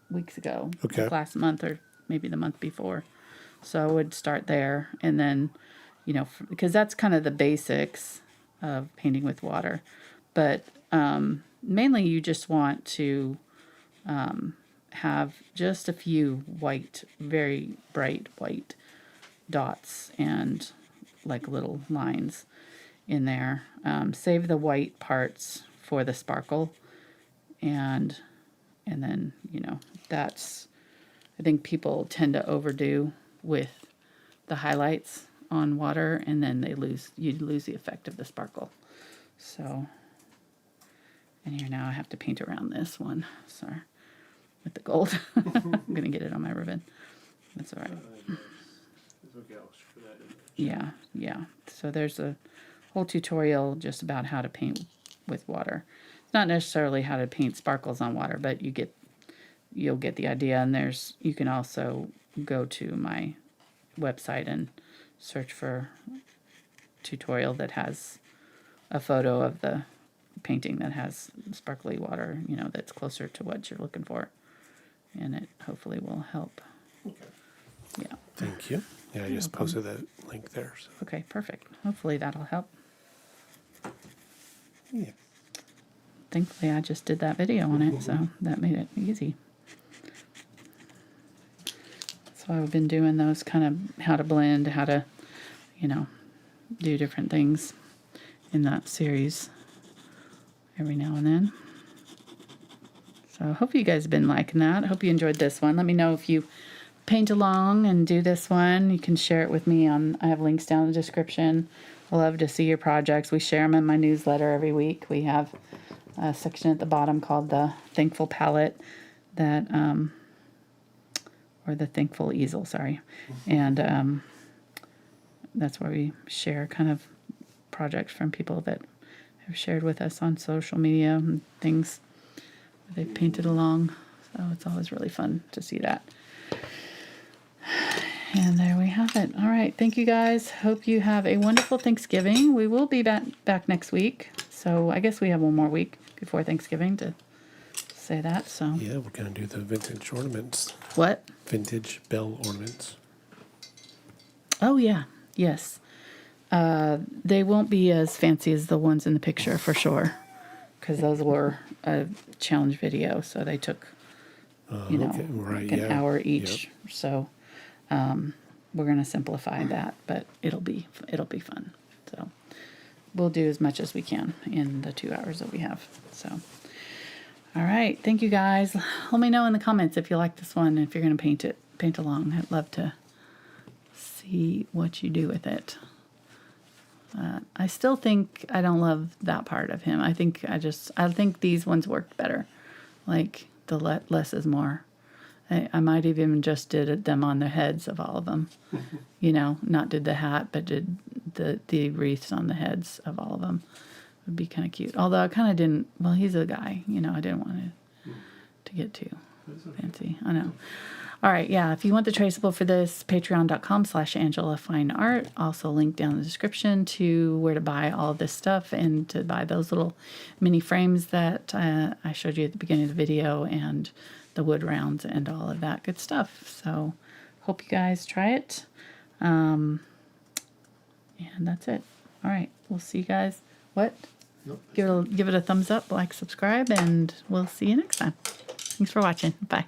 weeks ago. Okay. Like last month or maybe the month before. So I would start there and then, because that's kind of the basics of painting with water. But mainly you just want to have just a few white, very bright white dots and like little lines in there. Save the white parts for the sparkle. And then, that's, I think people tend to overdo with the highlights on water and then you lose the effect of the sparkle. So And here now I have to paint around this one. Sorry. With the gold. I'm going to get it on my ribbon. That's all right. It's okay, I'll screw that in there. Yeah, yeah. So there's a whole tutorial just about how to paint with water. It's not necessarily how to paint sparkles on water, but you'll get the idea. And you can also go to my website and search for tutorial that has a photo of the painting that has sparkly water, that's closer to what you're looking for. And it hopefully will help. Okay. Yeah. Thank you. Yeah, I just posted that link there. So. Okay, perfect. Hopefully that'll help. Yeah. Thankfully, I just did that video on it, so that made it easy. So I've been doing those kind of how to blend, how to, do different things in that series every now and then. So I hope you guys have been liking that. I hope you enjoyed this one. Let me know if you paint along and do this one. You can share it with me I have links down in the description. I love to see your projects. We share them in my newsletter every week. We have a section at the bottom called the Thankful Palette that, or the Thankful Easel, sorry. And that's where we share kind of projects from people that have shared with us on social media and things they've painted along. So it's always really fun to see that. And there we have it. All right. Thank you guys. Hope you have a wonderful Thanksgiving. We will be back next week. So I guess we have one more week before Thanksgiving to say that. So Yeah, we're going to do the vintage ornaments. What? Vintage bell ornaments. Oh, yeah. Yes. They won't be as fancy as the ones in the picture for sure. Because those were a challenge video. So they took, Okay, right, like an hour each. Yep. So we're going to simplify that, but it'll be fun. So we'll do as much as we can in the 2 hours that we have. So, all right. Thank you guys. Let me know in the comments if you like this one, if you're going to paint along. I'd love to see what you do with it. I still think I don't love that part of him. I think these ones worked better. Like the less is more. I might have even just did them on the heads of all of them. Not did the hat, but did the wreaths on the heads of all of them. Would be kind of cute. Although I kind of didn't. Well, he's a guy. I didn't want to get too fancy. I know. All right, yeah. If you want the traceable for this, patreon.com/AngelaFineArt. Also linked down in the description to where to buy all of this stuff and to buy those little mini frames that I showed you at the beginning of the video and the wood rounds and all of that good stuff. So hope you guys try it. And that's it. All right, we'll see you guys. What? Nope. Give it a thumbs up, like, subscribe, and we'll see you next time. Thanks for watching. Bye.